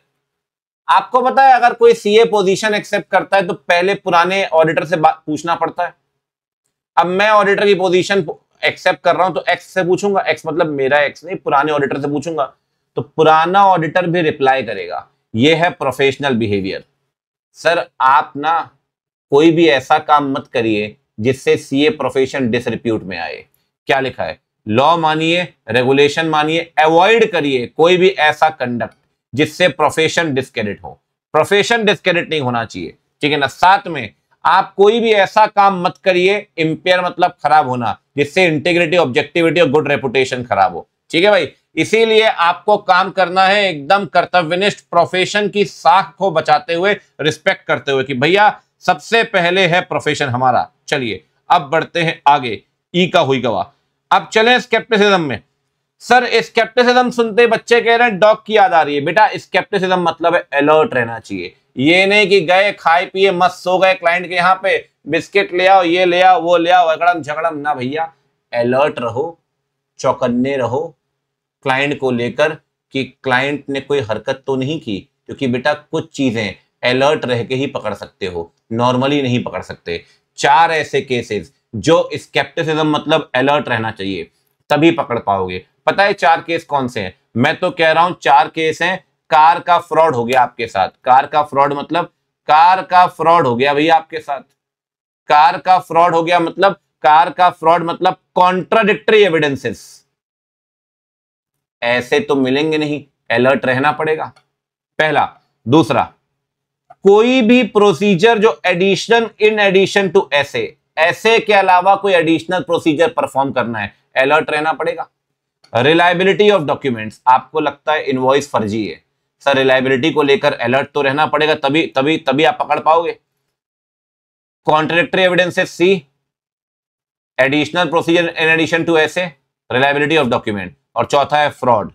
आपको पता है अगर कोई सीए पोजीशन एक्सेप्ट करता है तो पहले पुराने ऑडिटर से पूछना पड़ता है। अब मैं ऑडिटर की पोजीशन एक्सेप्ट कर रहा हूं तो एक्स से पूछूंगा, एक्स मतलब मेरा एक्स नहीं, पुराने ऑडिटर से पूछूंगा, तो पुराना ऑडिटर भी रिप्लाई करेगा। यह है प्रोफेशनल बिहेवियर। सर आप ना कोई भी ऐसा काम मत करिए जिससे सीए प्रोफेशन डिसरिप्यूट में आए। क्या लिखा है? लॉ मानिए, रेगुलेशन मानिए, अवॉइड करिए कोई भी ऐसा कंडक्ट जिससे प्रोफेशन डिस्क्रेडिट हो। प्रोफेशन डिस्क्रेडिट नहीं होना चाहिए, ठीक है ना। साथ में आप कोई भी ऐसा काम मत करिए, इंपेयर मतलब खराब होना, जिससे इंटीग्रिटी, ऑब्जेक्टिविटी और गुड रेपुटेशन खराब हो, ठीक है भाई। इसीलिए आपको काम करना है एकदम कर्तव्यनिष्ठ, प्रोफेशन की साख को बचाते हुए, रिस्पेक्ट करते हुए कि भैया सबसे पहले है प्रोफेशन हमारा। चलिए अब बढ़ते हैं आगे, ई का हुई गवाह। अब चलें स्केप्टिसिज्म में। सर स्केप्टिसिज्म सुनते बच्चे कह रहे हैं डॉग की याद आ रही है। बेटा स्केप्टिसिज्म मतलब है अलर्ट रहना चाहिए। ये नहीं कि गए खाए पिए मस्त सो गए क्लाइंट के यहाँ पे, बिस्किट ले आओ, ये ले आओ, वो ले आओ, अगड़म झगड़म ना भैया। अलर्ट रहो, चौकन्ने रहो क्लाइंट को लेकर कि क्लाइंट ने कोई हरकत तो नहीं की, क्योंकि बेटा कुछ चीजें अलर्ट रह के ही पकड़ सकते हो, नॉर्मली नहीं पकड़ सकते। 4 ऐसे केसेस जो स्केप्टिसिज्म मतलब अलर्ट रहना चाहिए, तभी पकड़ पाओगे। पता है 4 केस कौन से हैं? मैं तो कह रहा हूं 4 केस हैं। कार का फ्रॉड हो गया आपके साथ। कार का फ्रॉड मतलब, कार का फ्रॉड हो गया भैया आपके साथ। कार का फ्रॉड हो गया मतलब, कार का फ्रॉड मतलब कॉन्ट्राडिक्टरी एविडेंसेस। ऐसे तो मिलेंगे नहीं, अलर्ट रहना पड़ेगा, पहला। दूसरा, कोई भी प्रोसीजर जो एडिशन इन एडिशन टू ऐसे, ऐसे के अलावा कोई एडिशनल प्रोसीजर परफॉर्म करना है, अलर्ट रहना पड़ेगा। रिलायबिलिटी ऑफ डॉक्यूमेंट्स, आपको लगता है इनवॉइस फर्जी है, सर रिलायबिलिटी को लेकर अलर्ट तो रहना पड़ेगा, तभी तभी तभी आप पकड़ पाओगे। Contradictory evidences C, additional procedure in addition to SAs, reliability of document, और चौथा है fraud,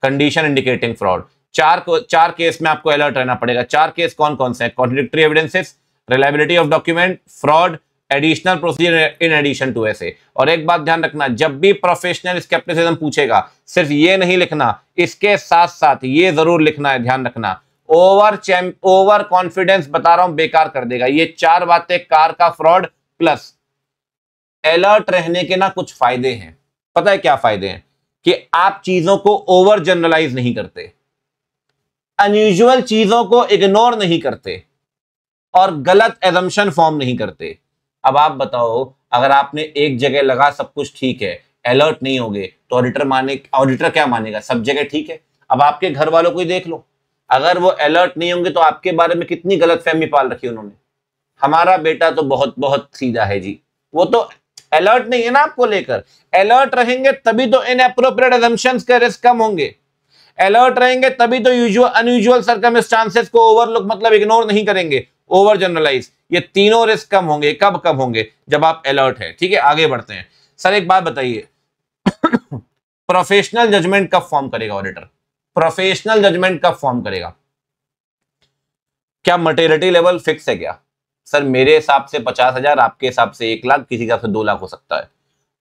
condition indicating fraud. 4 case में आपको अलर्ट रहना पड़ेगा। 4 केस कौन कौन से हैं? Contradictory evidences, reliability of document, fraud, additional procedure in addition to SAs. और एक बात ध्यान रखना, जब भी प्रोफेशनल स्केप्टिसिज्म पूछेगा सिर्फ ये नहीं लिखना, इसके साथ साथ ये जरूर लिखना है, ध्यान रखना, ओवर कॉन्फिडेंस बता रहा हूं बेकार कर देगा। ये 4 बातें, कार का फ्रॉड प्लस अलर्ट रहने के ना कुछ फायदे हैं। पता है क्या फायदे हैं? कि आप चीजों को ओवर जनरलाइज नहीं करते, अनयूजुअल चीजों को इग्नोर नहीं करते, और गलत एजम्पशन फॉर्म नहीं करते। अब आप बताओ, अगर आपने एक जगह लगा सब कुछ ठीक है, अलर्ट नहीं होगे तो ऑडिटर क्या मानेगा? सब जगह ठीक है। अब आपके घर वालों को ही देख लो, अगर वो अलर्ट नहीं होंगे तो आपके बारे में कितनी गलतफहमी पाल रखी उन्होंने। हमारा बेटा तो बहुत बहुत सीधा है जी, वो तो अलर्ट नहीं है ना आपको लेकर। अलर्ट रहेंगे तभी तो इनएप्रोप्रिएट असम्पशंस के रिस्क कम होंगे। अलर्ट रहेंगे तभी तो अनयूजुअल सर्कमस्टांसेस को ओवरलुक मतलब इग्नोर नहीं करेंगे, ओवर जनरलाइज। ये तीनों रिस्क कम होंगे। कब कम होंगे? जब आप अलर्ट है। ठीक है, आगे बढ़ते हैं। सर एक बात बताइए, प्रोफेशनल जजमेंट कब फॉर्म करेगा ऑडिटर? प्रोफेशनल जजमेंट कब फॉर्म करेगा? क्या मटेरियलिटी लेवल फिक्स है क्या? सर मेरे हिसाब से 50,000, आपके हिसाब से 1 लाख, किसी हिसाब से 2 लाख हो सकता है।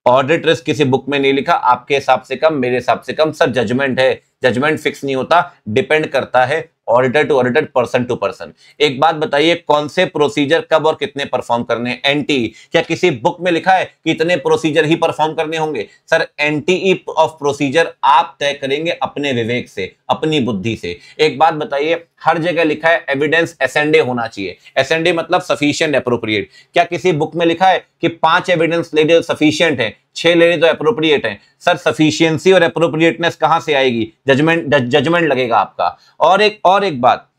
ऑडिट रिस्क किसी बुक में नहीं लिखा, आपके हिसाब से कम, मेरे हिसाब से कम। सर जजमेंट है, जजमेंट फिक्स नहीं होता, डिपेंड करता है auditor to auditor, person to person. एक बात बताइए, कौन से प्रोसीजर कब और कितने परफॉर्म करने हैं? एनटीई, क्या किसी बुक में लिखा है कि इतने प्रोसीजर ही परफॉर्म करने होंगे? सर एनटीई ऑफ प्रोसीजर आप तय करेंगे अपने विवेक से, अपनी बुद्धि से। एक बात बताइए, हर जगह लिखा है एविडेंस एसेंडे होना चाहिए। एसेंडे मतलब सफिशिएंट, एप्रोप्रिएट। क्या किसी बुक में लिखा है कि 5 एविडेंस ले सफिशिएंट है, 6 लेनी तो अप्रोप्रिएट है सर। सफिशिएंसी और अप्रोप्रिएटनेस कहां से आएगी? जजमेंट लगेगा आपका। और एक बात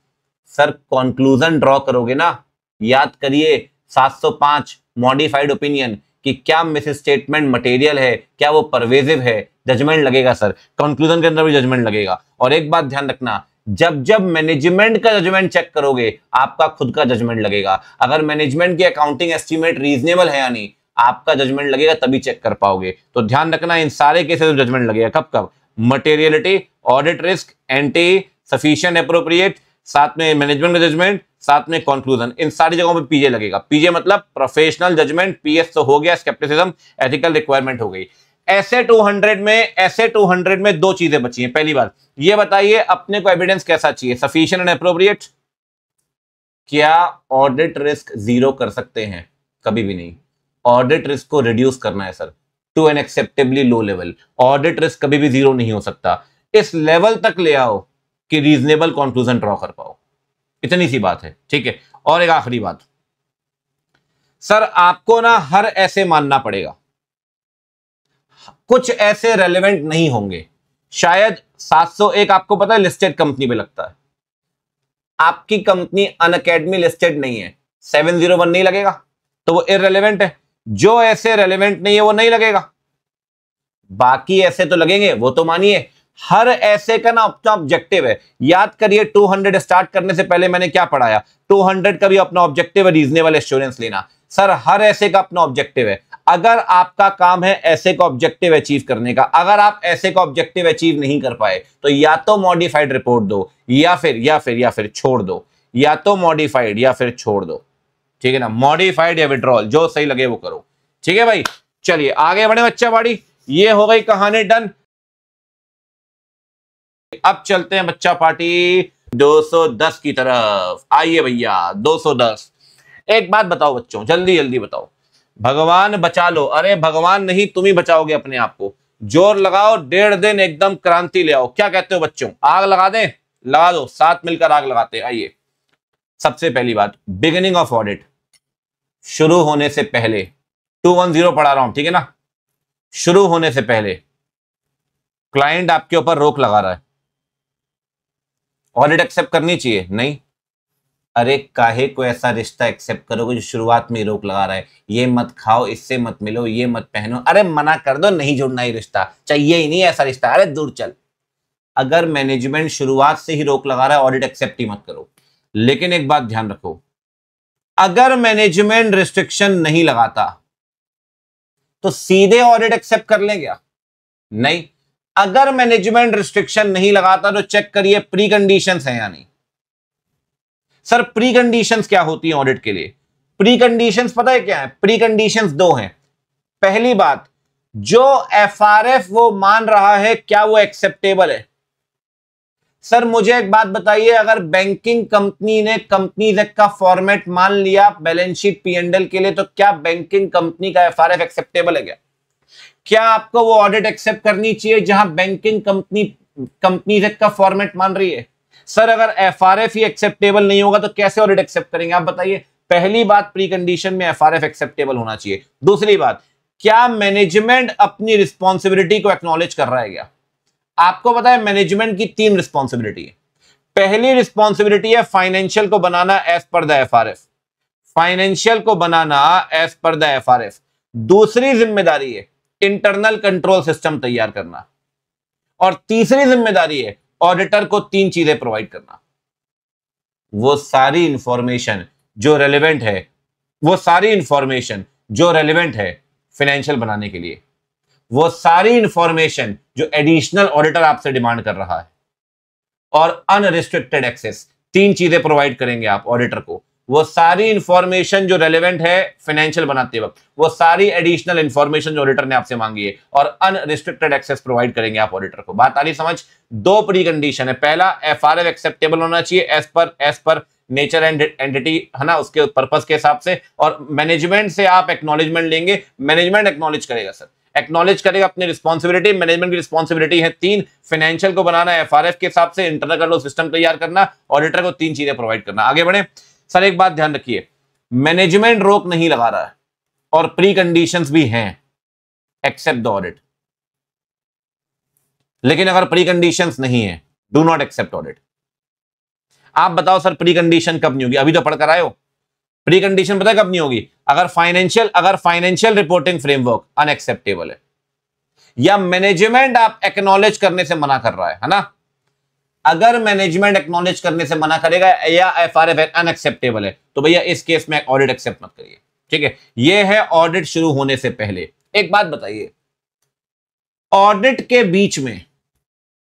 सर, कंक्लूजन ड्रॉ करोगे ना, याद करिए 705 मॉडिफाइड ओपिनियन कि क्या मिस स्टेटमेंट मटेरियल है, क्या वो परवेजिव है, जजमेंट लगेगा सर। कंक्लूजन के अंदर भी जजमेंट लगेगा। और एक बात ध्यान रखना, जब मैनेजमेंट का जजमेंट चेक करोगे आपका खुद का जजमेंट लगेगा। अगर मैनेजमेंट की अकाउंटिंग एस्टिमेट रीजनेबल है या नहीं, आपका जजमेंट लगेगा, तभी चेक कर पाओगे। तो ध्यान रखना, इन सारे केसेस में जजमेंट लगेगा। कब कब? Materiality, audit risk, anti, sufficient appropriate, साथ में मैनेजमेंट का जजमेंट, साथ में कंक्लूजन, इन सारी जगहों पे पीजे लगेगा। पीजे मतलब प्रोफेशनल जजमेंट, पीएस तो हो गया, स्केप्टिसिज्म, एथिकल रिक्वायरमेंट हो गई। ऐसे 200 में दो चीजें बची हैं। पहली बात ये बताइए, अपने को एविडेंस कैसा चाहिए? Sufficient and appropriate. क्या ऑडिट रिस्क जीरो कर सकते हैं? कभी भी नहीं। ऑडिट रिस्क को रिड्यूस करना है sir to an acceptably low level. Audit risk कभी भी जीरो नहीं हो सकता। इस लेवल तक ले आओ कि रीजनेबल कंक्लूजन ड्रॉ कर पाओ। इतनी सी बात है, ठीक है। और एक आखिरी बात सर, आपको ना हर ऐसे मानना पड़ेगा, कुछ ऐसे रेलेवेंट नहीं होंगे। शायद 701 आपको पता है लिस्टेड कंपनी पे लगता है, आपकी कंपनी अनअकैडमी लिस्टेड नहीं है, 701 नहीं लगेगा, तो वो इररेलेवेंट है। जो ऐसे रेलेवेंट नहीं है वो नहीं लगेगा, बाकी ऐसे तो लगेंगे, वो तो मानिए। हर ऐसे का ना अपना ऑब्जेक्टिव है। याद करिए 200 स्टार्ट करने से पहले मैंने क्या पढ़ाया? 200 का भी अपना ऑब्जेक्टिव है, रीजनेबल एश्योरेंस लेना। सर हर ऐसे का अपना ऑब्जेक्टिव है। अगर आपका काम है ऐसे का ऑब्जेक्टिव अचीव करने का, अगर आप ऐसे का ऑब्जेक्टिव अचीव नहीं कर पाए तो या तो मॉडिफाइड रिपोर्ट दो या फिर छोड़ दो, या तो मॉडिफाइड या फिर छोड़ दो, ठीक है ना। मॉडिफाइड या विड्रॉल, जो सही लगे वो करो, ठीक है भाई। चलिए आगे बढ़े बच्चा बाड़ी, ये हो गई कहानी डन। अब चलते हैं बच्चा पार्टी 210 की तरफ। आइए भैया 210। एक बात बताओ बच्चों, जल्दी जल्दी बताओ। भगवान बचा लो, अरे भगवान नहीं, तुम ही बचाओगे अपने आप को। जोर लगाओ, 1.5 दिन एकदम क्रांति ले आओ। क्या कहते हो बच्चों, आग लगा दें? लगा दो, साथ मिलकर आग लगाते हैं। आइए, सबसे पहली बात, बिगिनिंग ऑफ ऑडिट शुरू होने से पहले, 210 पढ़ा रहा हूं, ठीक है ना। शुरू होने से पहले क्लाइंट आपके ऊपर रोक लगा रहा है, ऑडिट एक्सेप्ट करनी चाहिए? नहीं। अरे काहे को ऐसा रिश्ता एक्सेप्ट करोगे जो शुरुआत में रोक लगा रहा है? ये मत खाओ, इससे मत मिलो, ये मत पहनो, अरे मना कर दो, नहीं जुड़ना ही रिश्ता, चाहिए ही नहीं ऐसा रिश्ता, अरे दूर चल। अगर मैनेजमेंट शुरुआत से ही रोक लगा रहा है, ऑडिट एक्सेप्ट ही मत करो। लेकिन एक बात ध्यान रखो, अगर मैनेजमेंट रिस्ट्रिक्शन नहीं लगाता तो सीधे ऑडिट एक्सेप्ट कर लें क्या? नहीं। अगर मैनेजमेंट रिस्ट्रिक्शन नहीं लगाता तो चेक करिए प्री कंडीशंस हैं या नहीं। सर प्री कंडीशंस क्या होती हैं ऑडिट के लिए? प्री कंडीशंस पता है क्या है? प्री कंडीशंस दो हैं। पहली बात, जो एफआरएफ वो मान रहा है क्या वो एक्सेप्टेबल है? सर मुझे एक बात बताइए, अगर बैंकिंग कंपनी ने कंपनीज एक्ट का फॉर्मेट मान लिया बैलेंस शीट पी&एल के लिए, तो क्या बैंकिंग कंपनी का एफआरएफ एक्सेप्टेबल है क्या? क्या आपको वो ऑडिट एक्सेप्ट करनी चाहिए जहां बैंकिंग कंपनीज एक्ट का फॉर्मेट मान रही है? सर अगर एफआरएफ ही एक्सेप्टेबल नहीं होगा तो कैसे ऑडिट एक्सेप्ट करेंगे आप बताइए। पहली बात, प्री कंडीशन में एफआरएफ एक्सेप्टेबल होना चाहिए। दूसरी बात, क्या मैनेजमेंट अपनी रिस्पॉन्सिबिलिटी को एक्नॉलेज कर रहा है क्या? आपको पता है मैनेजमेंट की 3 रिस्पॉन्सिबिलिटी है। पहली रिस्पॉन्सिबिलिटी है फाइनेंशियल को बनाना as per the FRF, financial को बनाना एज पर द एफआरएफ। दूसरी जिम्मेदारी है इंटरनल कंट्रोल सिस्टम तैयार करना, और तीसरी जिम्मेदारी है ऑडिटर को 3 चीजें प्रोवाइड करना। वो सारी इंफॉर्मेशन जो रेलेवेंट है, वो सारी इंफॉर्मेशन जो रेलेवेंट है फाइनेंशियल बनाने के लिए, वो सारी इंफॉर्मेशन जो एडिशनल ऑडिटर आपसे डिमांड कर रहा है, और अनरिस्ट्रिक्टेड एक्सेस। 3 चीजें प्रोवाइड करेंगे आप ऑडिटर को। वो सारी इंफॉर्मेशन जो रेलेवेंट है फाइनेंशियल बनाते वक्त, वो सारी एडिशनल इंफॉर्मेशन जो ऑडिटर ने आपसे मांगी है, और अनरिस्ट्रिक्टेड एक्सेस प्रोवाइड करेंगे आप ऑडिटर को। बात आ रही समझ? 2 प्री कंडीशन है। पहला, एफआरएफ एक्सेप्टेबल होना चाहिए as per nature and entity, है ना, उसके पर्पस के हिसाब से। और मैनेजमेंट से आप एक्नॉलेजमेंट लेंगे, मैनेजमेंट एक्नॉलेज करेगा सर, एक्नॉलेज करेगा अपनी रिस्पॉन्सिबिलिटी। मैनेजमेंट की रिस्पॉन्सिबिलिटी है 3, फाइनेंशियल को बनाना एफआरएफ के हिसाब से, इंटरनल कंट्रोल सिस्टम तैयार करना, ऑडिटर को 3 चीजें प्रोवाइड करना। आगे बढ़े सर, एक बात ध्यान रखिए, मैनेजमेंट रोक नहीं लगा रहा है और प्री कंडीशंस भी हैं, एक्सेप्ट द ऑडिट। लेकिन अगर प्री कंडीशंस नहीं है, डू नॉट एक्सेप्ट ऑडिट। आप बताओ सर प्री कंडीशन कब नहीं होगी? अभी तो पढ़कर आए हो। प्री कंडीशन पता है कब नहीं होगी? अगर फाइनेंशियल रिपोर्टिंग फ्रेमवर्क अनएक्सेप्टेबल है, या मैनेजमेंट आप एक्नॉलेज करने से मना कर रहा है ना। अगर मैनेजमेंट एक्नॉलेज करने से मना करेगा या एफआरएफ अनएक्सेप्टेबल है, तो भैया इस केस में ऑडिट एक्सेप्ट मत करिए। ठीक है, ये है ऑडिट शुरू होने से पहले। एक बात बताइए, ऑडिट के बीच में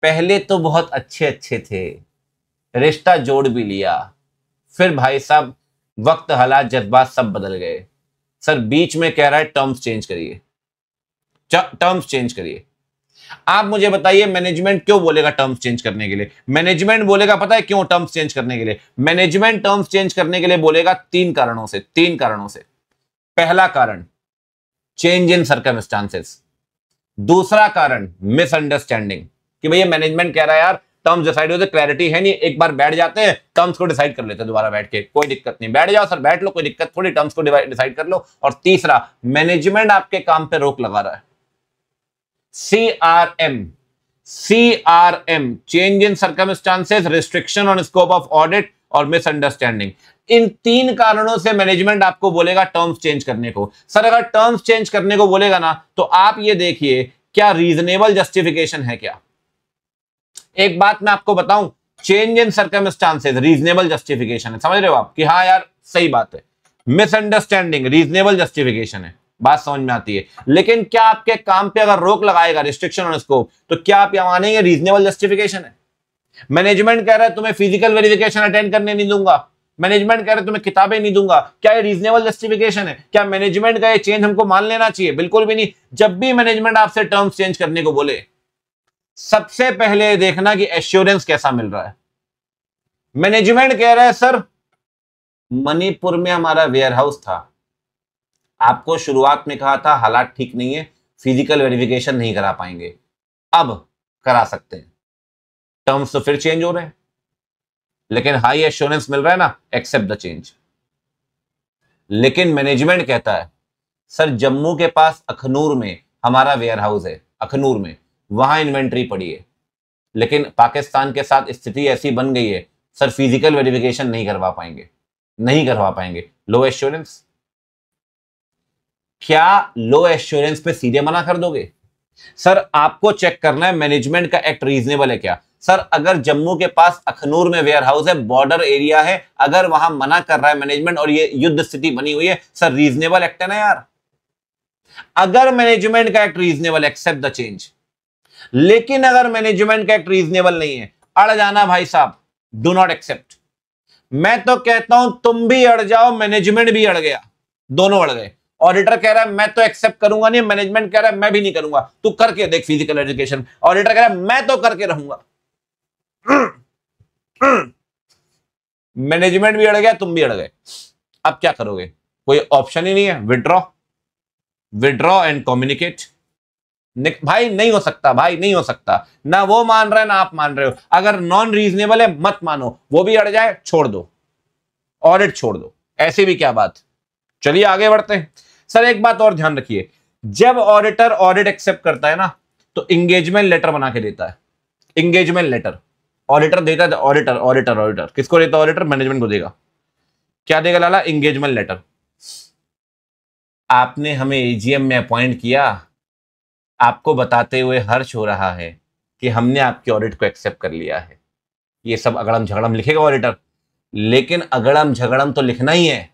पहले तो बहुत अच्छे थे, रिश्ता जोड़ भी लिया, फिर भाई साहब वक्त, हालात, जज्बात सब बदल गए। सर बीच में कह रहा है टर्म्स चेंज करिए, टर्म्स चेंज करिए। आप मुझे बताइए मैनेजमेंट क्यों बोलेगा टर्म्स चेंज करने के लिए? मैनेजमेंट बोलेगा पता है क्यों टर्म्स चेंज करने के लिए? मैनेजमेंट टर्म्स चेंज करने के लिए बोलेगा तीन कारणों से। पहला कारण चेंज इन सर्कमस्टांसेस, दूसरा कारण मिसअंडरस्टैंडिंग कि भैया मैनेजमेंट कह रहा है यार टर्म्स डिसाइड होते, क्लैरिटी है नहीं, एक बार बैठ जाते हैं टर्म्स को डिसाइड कर लेते हैं दोबारा बैठ के, कोई दिक्कत नहीं, बैठ जाओ सर, बैठ लो, कोई दिक्कत थोड़ी, टर्म्स को डिसाइड कर लो। और तीसरा, मैनेजमेंट आपके काम पे रोक लगा रहा है। CRM change in circumstances, restriction on scope of audit और मिसअंडरस्टैंडिंग। इन तीन कारणों से मैनेजमेंट आपको बोलेगा टर्म्स चेंज करने को। सर अगर टर्म्स चेंज करने को बोलेगा ना, तो आप ये देखिए क्या रीजनेबल जस्टिफिकेशन है क्या? एक बात मैं आपको बताऊं, change in circumstances reasonable justification है, समझ रहे हो आप कि हाँ यार सही बात है। मिसअंडरस्टैंडिंग रीजनेबल जस्टिफिकेशन है, बात समझ में आती है। लेकिन क्या आपके काम पे अगर रोक लगाएगा, रिस्ट्रिक्शन ऑन स्कोप, तो क्या आप यह मानेंगे रीजनेबल जस्टिफिकेशन है? मैनेजमेंट कह रहा है तुम्हें फिजिकल वेरिफिकेशन अटेंड करने नहीं दूंगा, मैनेजमेंट कह रहा है तुम्हें किताबें नहीं दूंगा, क्या ये रीजनेबल जस्टिफिकेशन है? क्या मैनेजमेंट का ये चेंज हमको मान लेना चाहिए? बिल्कुल भी नहीं। जब भी मैनेजमेंट आपसे टर्म्स चेंज करने को बोले, सबसे पहले देखना कि एश्योरेंस कैसा मिल रहा है। मैनेजमेंट कह रहा है सर मणिपुर में हमारा वेयर हाउस था, आपको शुरुआत में कहा था हालात ठीक नहीं है, फिजिकल वेरिफिकेशन नहीं करा पाएंगे, अब करा सकते हैं। टर्म्स तो फिर चेंज हो रहे हैं, लेकिन हाई एश्योरेंस मिल रहा है ना, एक्सेप्ट द चेंज। लेकिन मैनेजमेंट कहता है सर जम्मू के पास अखनूर में हमारा वेयर हाउस है, अखनूर में, वहां इन्वेंट्री पड़ी है, लेकिन पाकिस्तान के साथ स्थिति ऐसी बन गई है सर फिजिकल वेरिफिकेशन नहीं करवा पाएंगे। लो एश्योरेंस। क्या लो एश्योरेंस पे सीधे मना कर दोगे? सर आपको चेक करना है मैनेजमेंट का एक्ट रीजनेबल है क्या। सर अगर जम्मू के पास अखनूर में वेयर हाउस है, बॉर्डर एरिया है, अगर वहां मना कर रहा है मैनेजमेंट और ये युद्ध स्थिति बनी हुई है, सर रीजनेबल एक्ट है ना यार। अगर मैनेजमेंट का act reasonable, accept the change. लेकिन अगर मैनेजमेंट का एक्ट रीजनेबल नहीं है, अड़ जाना भाई साहब, डू नॉट एक्सेप्ट। मैं तो कहता हूं तुम भी अड़ जाओ, मैनेजमेंट भी अड़ गया, दोनों अड़ गए। ऑडिटर कह रहा है मैं तो एक्सेप्ट करूंगा नहीं, मैनेजमेंट कह रहा है मैं भी नहीं करूंगा, तू करके देख फिजिकल एजुकेशन। ऑडिटर कह रहा है मैं तो करके रहूंगा। मैनेजमेंट भी अड़ गया, तुम भी अड़ गए, अब क्या करोगे? कोई ऑप्शन ही नहीं है, विड्रॉ एंड कम्युनिकेट। भाई नहीं हो सकता, भाई नहीं हो सकता, ना वो मान रहा है ना आप मान रहे हो। अगर नॉन रीजनेबल है मत मानो, वो भी अड़ जाए छोड़ दो, ऑडिट छोड़ दो, ऐसी भी क्या बात। चलिए आगे बढ़ते हैं। सर एक बात और ध्यान रखिए, जब ऑडिटर ऑडिट एक्सेप्ट करता है ना, तो इंगेजमेंट लेटर बना के देता है। इंगेजमेंट लेटर ऑडिटर देता है, ऑडिटर किसको देता है? ऑडिटर मैनेजमेंट को देगा। क्या देगा लाला? Engagement letter. आपने हमें एजीएम में अपॉइंट किया, आपको बताते हुए हर्ष हो रहा है कि हमने आपके ऑडिट को एक्सेप्ट कर लिया है। ये सब अगड़म झगड़म लिखेगा ऑडिटर, लेकिन अगड़म झगड़म तो लिखना ही है,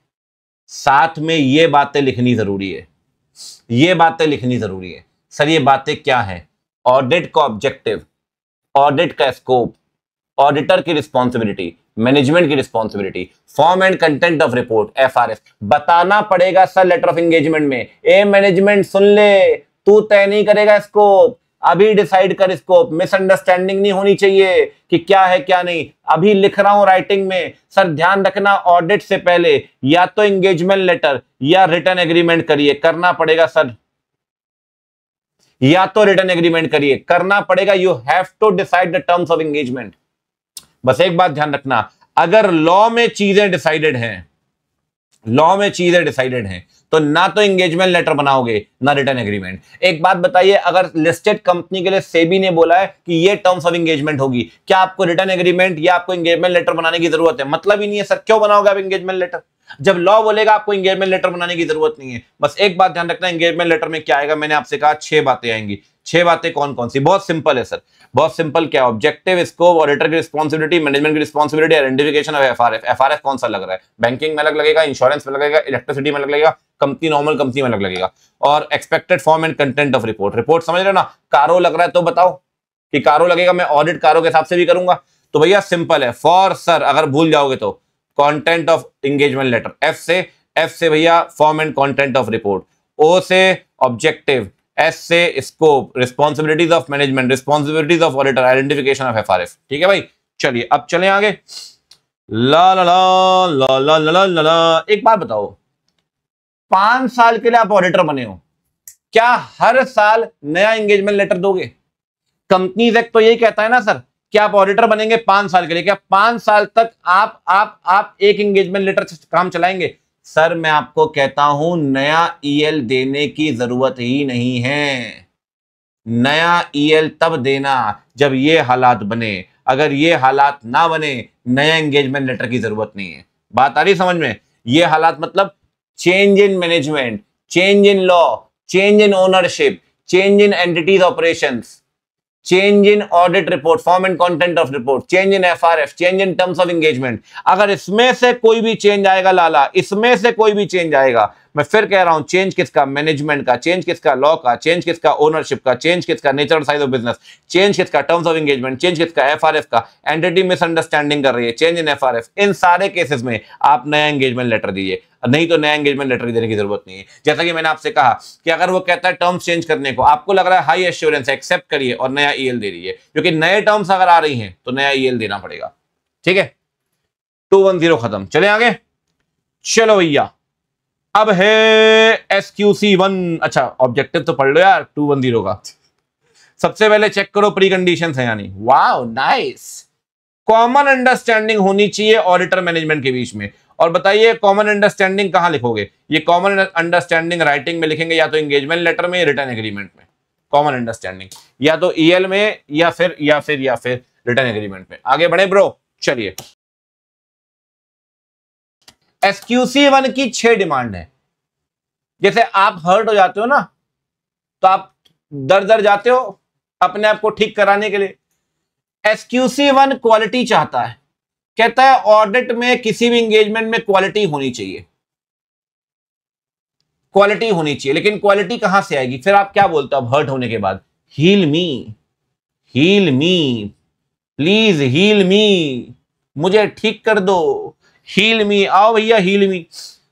साथ में ये बातें लिखनी जरूरी है, ये बातें लिखनी जरूरी है। सर ये बातें क्या है? ऑडिट का ऑब्जेक्टिव, ऑडिट का स्कोप, ऑडिटर की रिस्पॉन्सिबिलिटी, मैनेजमेंट की responsibility, form and content of report, FRS बताना पड़ेगा सर लेटर ऑफ एंगेजमेंट में। ए मैनेजमेंट सुन ले, तू तय नहीं करेगा स्कोप, अभी डिसाइड कर स्कोप। मिसअंडरस्टैंडिंग नहीं होनी चाहिए कि क्या है क्या नहीं, अभी लिख रहा हूं राइटिंग में। सर ध्यान रखना, ऑडिट से पहले या तो एंगेजमेंट लेटर या रिटर्न एग्रीमेंट करिए, करना पड़ेगा सर, या तो रिटर्न एग्रीमेंट करिए, करना पड़ेगा। You have to decide the terms of engagement. बस एक बात ध्यान रखना, अगर लॉ में चीजें डिसाइडेड हैं, तो ना तो एंगेजमेंट लेटर बनाओगे ना रिटर्न एग्रीमेंट। एक बात बताइए, अगर लिस्टेड कंपनी के लिए सेबी ने बोला है कि ये टर्म्स ऑफ एंगेजमेंट होगी, क्या आपको रिटर्न एग्रीमेंट या आपको एंगेजमेंट लेटर बनाने की जरूरत है? मतलब ही नहीं है सर, क्यों बनाओगे आप एंगेजमेंट लेटर? जब लॉ बोलेगा आपको एंगेजमेंट लेटर बनाने की जरूरत नहीं है। बस एक बात ध्यान रखना, एंगेजमेंट लेटर में क्या आएगा, मैंने आपसे कहा 6 बातें आएंगी। 6 बातें कौन कौन सी? बहुत सिंपल है सर, बहुत सिंपल। क्या? ऑब्जेक्टिव, स्कोप, ऑडिटर की रिस्पॉन्सिबिलिटी, मैनेजमेंट की responsibility, identification of FRF. FRF कौन सा लग रहा है? बैंकिंग में अलग लगेगा, इंश्योरेंस में लगेगा, इलेक्ट्रिसिटी में अलग लगेगा, कंपनी नॉर्मल कंपनी में अलग लगेगा। और expected form and content of report. Report समझ रहे हो ना? कारो लग रहा है तो बताओ कि कारो लगेगा, मैं ऑडिट कारो के हिसाब से भी करूंगा। तो भैया सिंपल है, फॉर सर अगर भूल जाओगे तो content of engagement letter, F से भैया form and content of report, O से ऑब्जेक्टिव, एस से scope, responsibilities of management, responsibilities of auditor, identification of FRF. ठीक है भाई, चलिए अब चलें आगे। ला ला ला ला ला ला ला ला। एक बात बताओ, 5 साल के लिए आप ऑडिटर बने हो, क्या हर साल नया एंगेजमेंट लेटर दोगे? कंपनीज एक्ट तो यही कहता है ना सर कि आप ऑडिटर बनेंगे 5 साल के लिए, क्या 5 साल तक आप एक एंगेजमेंट लेटर से काम चलाएंगे? सर मैं आपको कहता हूं नया ईएल देने की जरूरत ही नहीं है। नया ईएल तब देना जब ये हालात बने, अगर ये हालात ना बने नया एंगेजमेंट लेटर की जरूरत नहीं है। बात आ रही समझ में? ये हालात मतलब change in management, change in law, change in ownership, change in entities operations, change in audit report, form and content of report, change in FRF, change in terms of engagement. अगर इसमें से कोई भी चेंज आएगा लाला, इसमें से कोई भी चेंज आएगा, मैं फिर कह रहा हूं, चेंज किसका? मैनेजमेंट का, चेंज किसका? लॉ का, चेंज किसका? ओनरशिप का, चेंज किसका? Nature size of business, change किसका? टर्म्स ऑफ एंगेजमेंट, चेंज किसका? एफआरएफ का। एंटिटी मिसअंडरस्टैंडिंग कर रही है, चेंज इन एफआरएफ। इन सारे केसेस में आप नया एंगेजमेंट लेटर दीजिए, नहीं तो नया एंगेजमेंट लेटर देने की जरूरत नहीं है। जैसा कि मैंने आपसे कहा कि अगर वो कहता है टर्म्स चेंज करने को, आपको लग रहा है हाई एश्योरेंस, एक्सेप्ट करिए और नया ईएल दे दीजिए, क्योंकि नए टर्म्स अगर आ रही हैं तो नया ईएल देना पड़ेगा। ठीक है, 210 खत्म। चले आगे, चलो भैया अब है SQC1। अच्छा ऑब्जेक्टिव तो पढ़ लो यार 210 का। सबसे पहले चेक करो प्री कंडीशंस है यानी, वाओ नाइस। कॉमन अंडरस्टैंडिंग होनी चाहिए ऑडिटर मैनेजमेंट के बीच में। और बताइए कॉमन अंडरस्टैंडिंग कहां लिखोगे? ये कॉमन अंडरस्टैंडिंग राइटिंग में लिखेंगे, या तो एंगेजमेंट लेटर में, रिटर्न एग्रीमेंट में। कॉमन अंडरस्टैंडिंग या तो ईएल में या फिर रिटर्न एग्रीमेंट में। आगे बढ़े ब्रो, चलिए। SQC1 की 6 डिमांड है। जैसे आप हर्ट हो जाते हो ना, तो आप दर जाते हो अपने आप को ठीक कराने के लिए। SQC1 क्वालिटी चाहता है, कहता है ऑडिट में किसी भी एंगेजमेंट में क्वालिटी होनी चाहिए, क्वालिटी होनी चाहिए। लेकिन क्वालिटी कहां से आएगी? फिर आप क्या बोलते हो अब हर्ट होने के बाद? Heal me please, heal me, मुझे ठीक कर दो, हील मी, आओ भैया हील मी।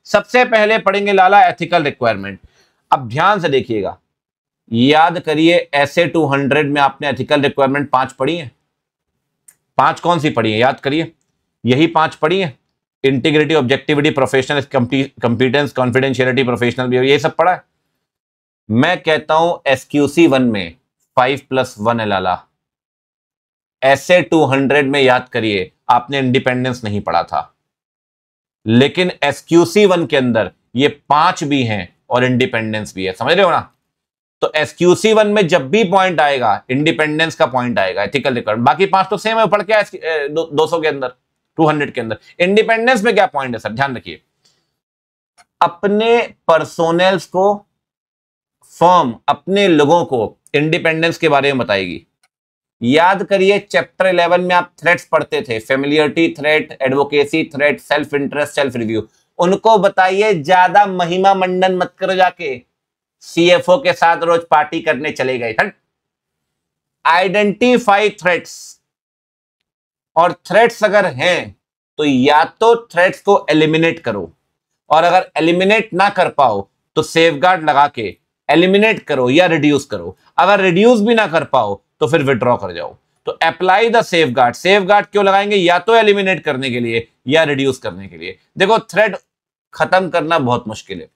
सबसे पहले पढ़ेंगे लाला एथिकल रिक्वायरमेंट। अब ध्यान से देखिएगा, याद करिए SA 200 में आपने एथिकल रिक्वायरमेंट 5 पढ़ी है। 5 कौन सी पढ़ी है? याद करिए, यही 5 पढ़ी है। Integrity, objectivity, professional competence, confidentiality, professional behaviour, ये सब पढ़ा है। मैं कहता हूं SQC1 में 5+1 है लाला। SA 200 में याद करिए आपने इंडिपेंडेंस नहीं पढ़ा था, लेकिन SQC1 के अंदर ये 5 भी हैं और इंडिपेंडेंस भी है, समझ रहे हो ना? तो SQC1 में जब भी पॉइंट आएगा इंडिपेंडेंस का पॉइंट आएगा, एथिकल रिक्वायरमेंट। बाकी 5 तो सेम है, पढ़ के 200 के अंदर, 200 के अंदर। इंडिपेंडेंस में क्या पॉइंट है सर? ध्यान रखिए, अपने पर्सोनेल्स को, फर्म अपने लोगों को इंडिपेंडेंस के बारे में बताएगी। याद करिए चैप्टर 11 में आप थ्रेट्स पढ़ते थे, familiarity threat, advocacy threat, self interest, self review. उनको बताइए ज्यादा महिमा मंडन मत करो, जाके CFO के साथ रोज पार्टी करने चले गए। आइडेंटिफाई थ्रेट्स, और थ्रेट्स अगर हैं तो या तो थ्रेट्स को एलिमिनेट करो, और अगर एलिमिनेट ना कर पाओ तो सेफगार्ड लगा के एलिमिनेट करो या रिड्यूस करो। अगर रिड्यूस भी ना कर पाओ तो फिर विड्रॉ कर जाओ। तो अप्लाई द सेफगार्ड। सेफगार्ड क्यों लगाएंगे? या तो एलिमिनेट करने के लिए या रिड्यूस करने के लिए। देखो थ्रेट खत्म करना बहुत मुश्किल है,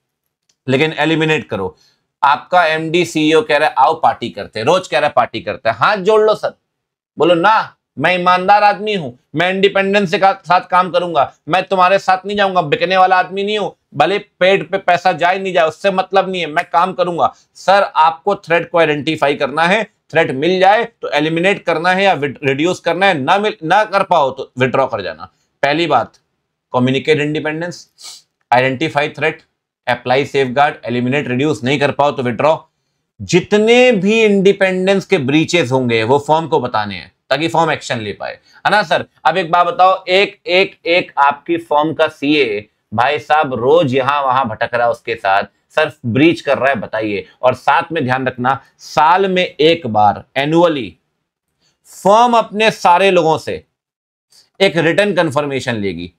लेकिन एलिमिनेट करो। आपका MD CEO कह रहा है आओ पार्टी करते हैं, रोज कह रहा है पार्टी करते हैं, हाथ जोड़ लो सर, बोलो ना मैं ईमानदार आदमी हूं, मैं इंडिपेंडेंस के साथ काम करूंगा, मैं तुम्हारे साथ नहीं जाऊंगा, बिकने वाला आदमी नहीं हूं, भले पेट पे पैसा जाए नहीं जाए उससे मतलब नहीं है, मैं काम करूंगा। सर आपको थ्रेट को आइडेंटिफाई करना है, थ्रेट मिल जाए तो एलिमिनेट करना है या रिड्यूस करना है, ना कर पाओ तो विड्रॉ कर जाना। पहली बात, communicate independence, identify threat, apply safeguard, eliminate reduce, नहीं कर पाओ तो विड्रॉ। जितने भी इंडिपेंडेंस के ब्रीचेस होंगे वो फॉर्म को बताने हैं ताकि फॉर्म एक्शन ले पाए, है ना सर। अब एक बात बताओ, एक आपकी फॉर्म का सीए भाई साहब रोज यहां वहां भटक रहा है, उसके साथ सर ब्रीच कर रहा है, बताइए। और साथ में ध्यान रखना, साल में एक बार एनुअली फर्म अपने सारे लोगों से एक रिटर्न कंफर्मेशन लेगी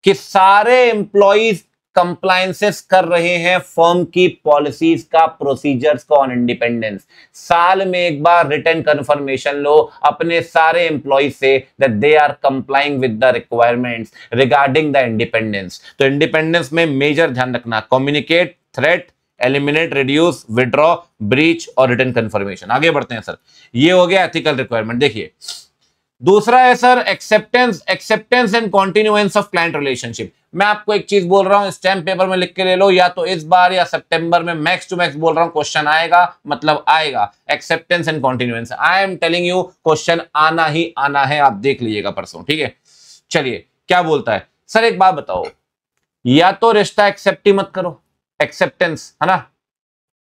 कि सारे एम्प्लॉइज कंप्लायंसेस कर रहे हैं फर्म की पॉलिसीज का, प्रोसीजर्स का ऑन इंडिपेंडेंस। साल में एक बार रिटर्न कंफर्मेशन लो अपने सारे एम्प्लॉइज से that they are complying with the requirements regarding the independence. तो इंडिपेंडेंस में मेजर ध्यान रखना, communicate, threat, eliminate, reduce, withdraw, breach और रिटर्न कंफर्मेशन। आगे बढ़ते हैं सर, ये हो गया एथिकल रिक्वायरमेंट। देखिए दूसरा है sir acceptance and continuance of client relationship. मैं आपको एक चीज बोल रहा हूं, स्टैम्प पेपर में लिख के ले लो, या तो इस बार या सितंबर में मैक्स टू मैक्स बोल रहा हूं क्वेश्चन आएगा, मतलब आएगा। Acceptance and continuance, I am telling you question आना ही आना है, आप देख लीजिएगा परसों, ठीक है। चलिए क्या बोलता है सर, एक बात बताओ, या तो रिश्ता एक्सेप्ट ही मत करो, एक्सेप्टेंस है ना,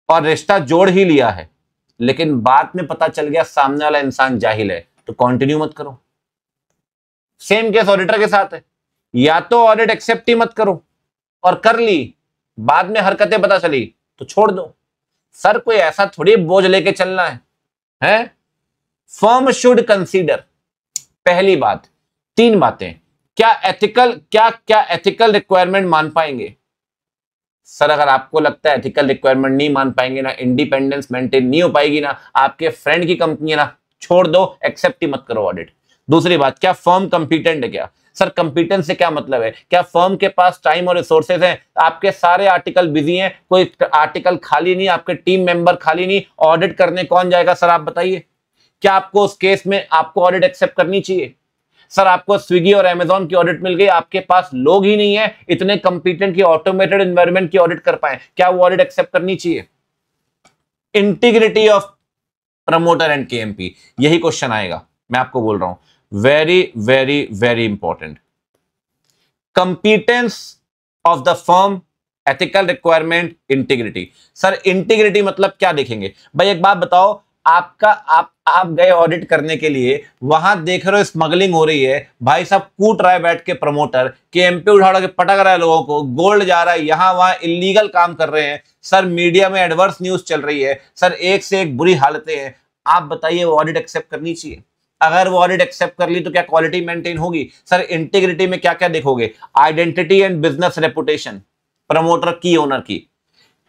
और रिश्ता जोड़ ही लिया है लेकिन बाद में पता चल गया सामने वाला इंसान जाहिल है, तो कंटिन्यू मत करो। सेम केस ऑडिटर के साथ है, या तो ऑडिट एक्सेप्ट ही मत करो और कर ली, बाद में हरकतें पता चली तो छोड़ दो। सर कोई ऐसा थोड़ी बोझ लेके चलना है? फर्म शुड कंसीडर, पहली बात, तीन बातें, क्या एथिकल रिक्वायरमेंट मान पाएंगे। सर अगर आपको लगता है एथिकल रिक्वायरमेंट नहीं मान पाएंगे ना, इंडिपेंडेंस मेंटेन नहीं हो पाएगी ना, आपके फ्रेंड की कंपनी है ना, छोड़ दो, एक्सेप्ट ही मत करो ऑडिट। दूसरी बात, क्या फर्म कंपिटेंट है क्या। सर कंपिटेंस से क्या मतलब है, क्या फर्म के पास टाइम और रिसोर्सेज हैं, आपके सारे आर्टिकल बिजी हैं, कोई आर्टिकल खाली नहीं, आपके टीम मेंबर खाली नहीं, ऑडिट करने कौन जाएगा सर आप बताइए। क्या आपको उस केस में आपको ऑडिट एक्सेप्ट करनी चाहिए। सर आपको स्विगी और अमेजॉन की ऑडिट मिल गई, आपके पास लोग ही नहीं है इतने कंपिटेंट की ऑटोमेटेड एनवायरनमेंट की ऑडिट कर पाए, क्या वो ऑडिट एक्सेप्ट करनी चाहिए। Integrity of promoter and KMP, यही क्वेश्चन आएगा, मैं आपको बोल रहा हूं, very very very important. Competence of the firm, ethical requirement, integrity. Sir integrity मतलब क्या देखेंगे भाई, एक बात बताओ, आप गए ऑडिट करने के लिए, वहां देख रहे हो स्मगलिंग हो रही है, भाई साहब कूट रहा है बैठ के प्रमोटर, केएमपी उठा के पटक रहा है लोगों को, गोल्ड जा रहा है, यहां वहां इलीगल काम कर रहे हैं, सर मीडिया में एडवर्स न्यूज चल रही है, सर एक से एक बुरी हालतें हैं, आप बताइए वो ऑडिट एक्सेप्ट करनी चाहिए। अगर वो ऑडिट एक्सेप्ट कर ली तो क्या क्वालिटी मेंटेन होगी। सर इंटीग्रिटी में क्या क्या देखोगे, identity and business reputation promoter की, ओनर की,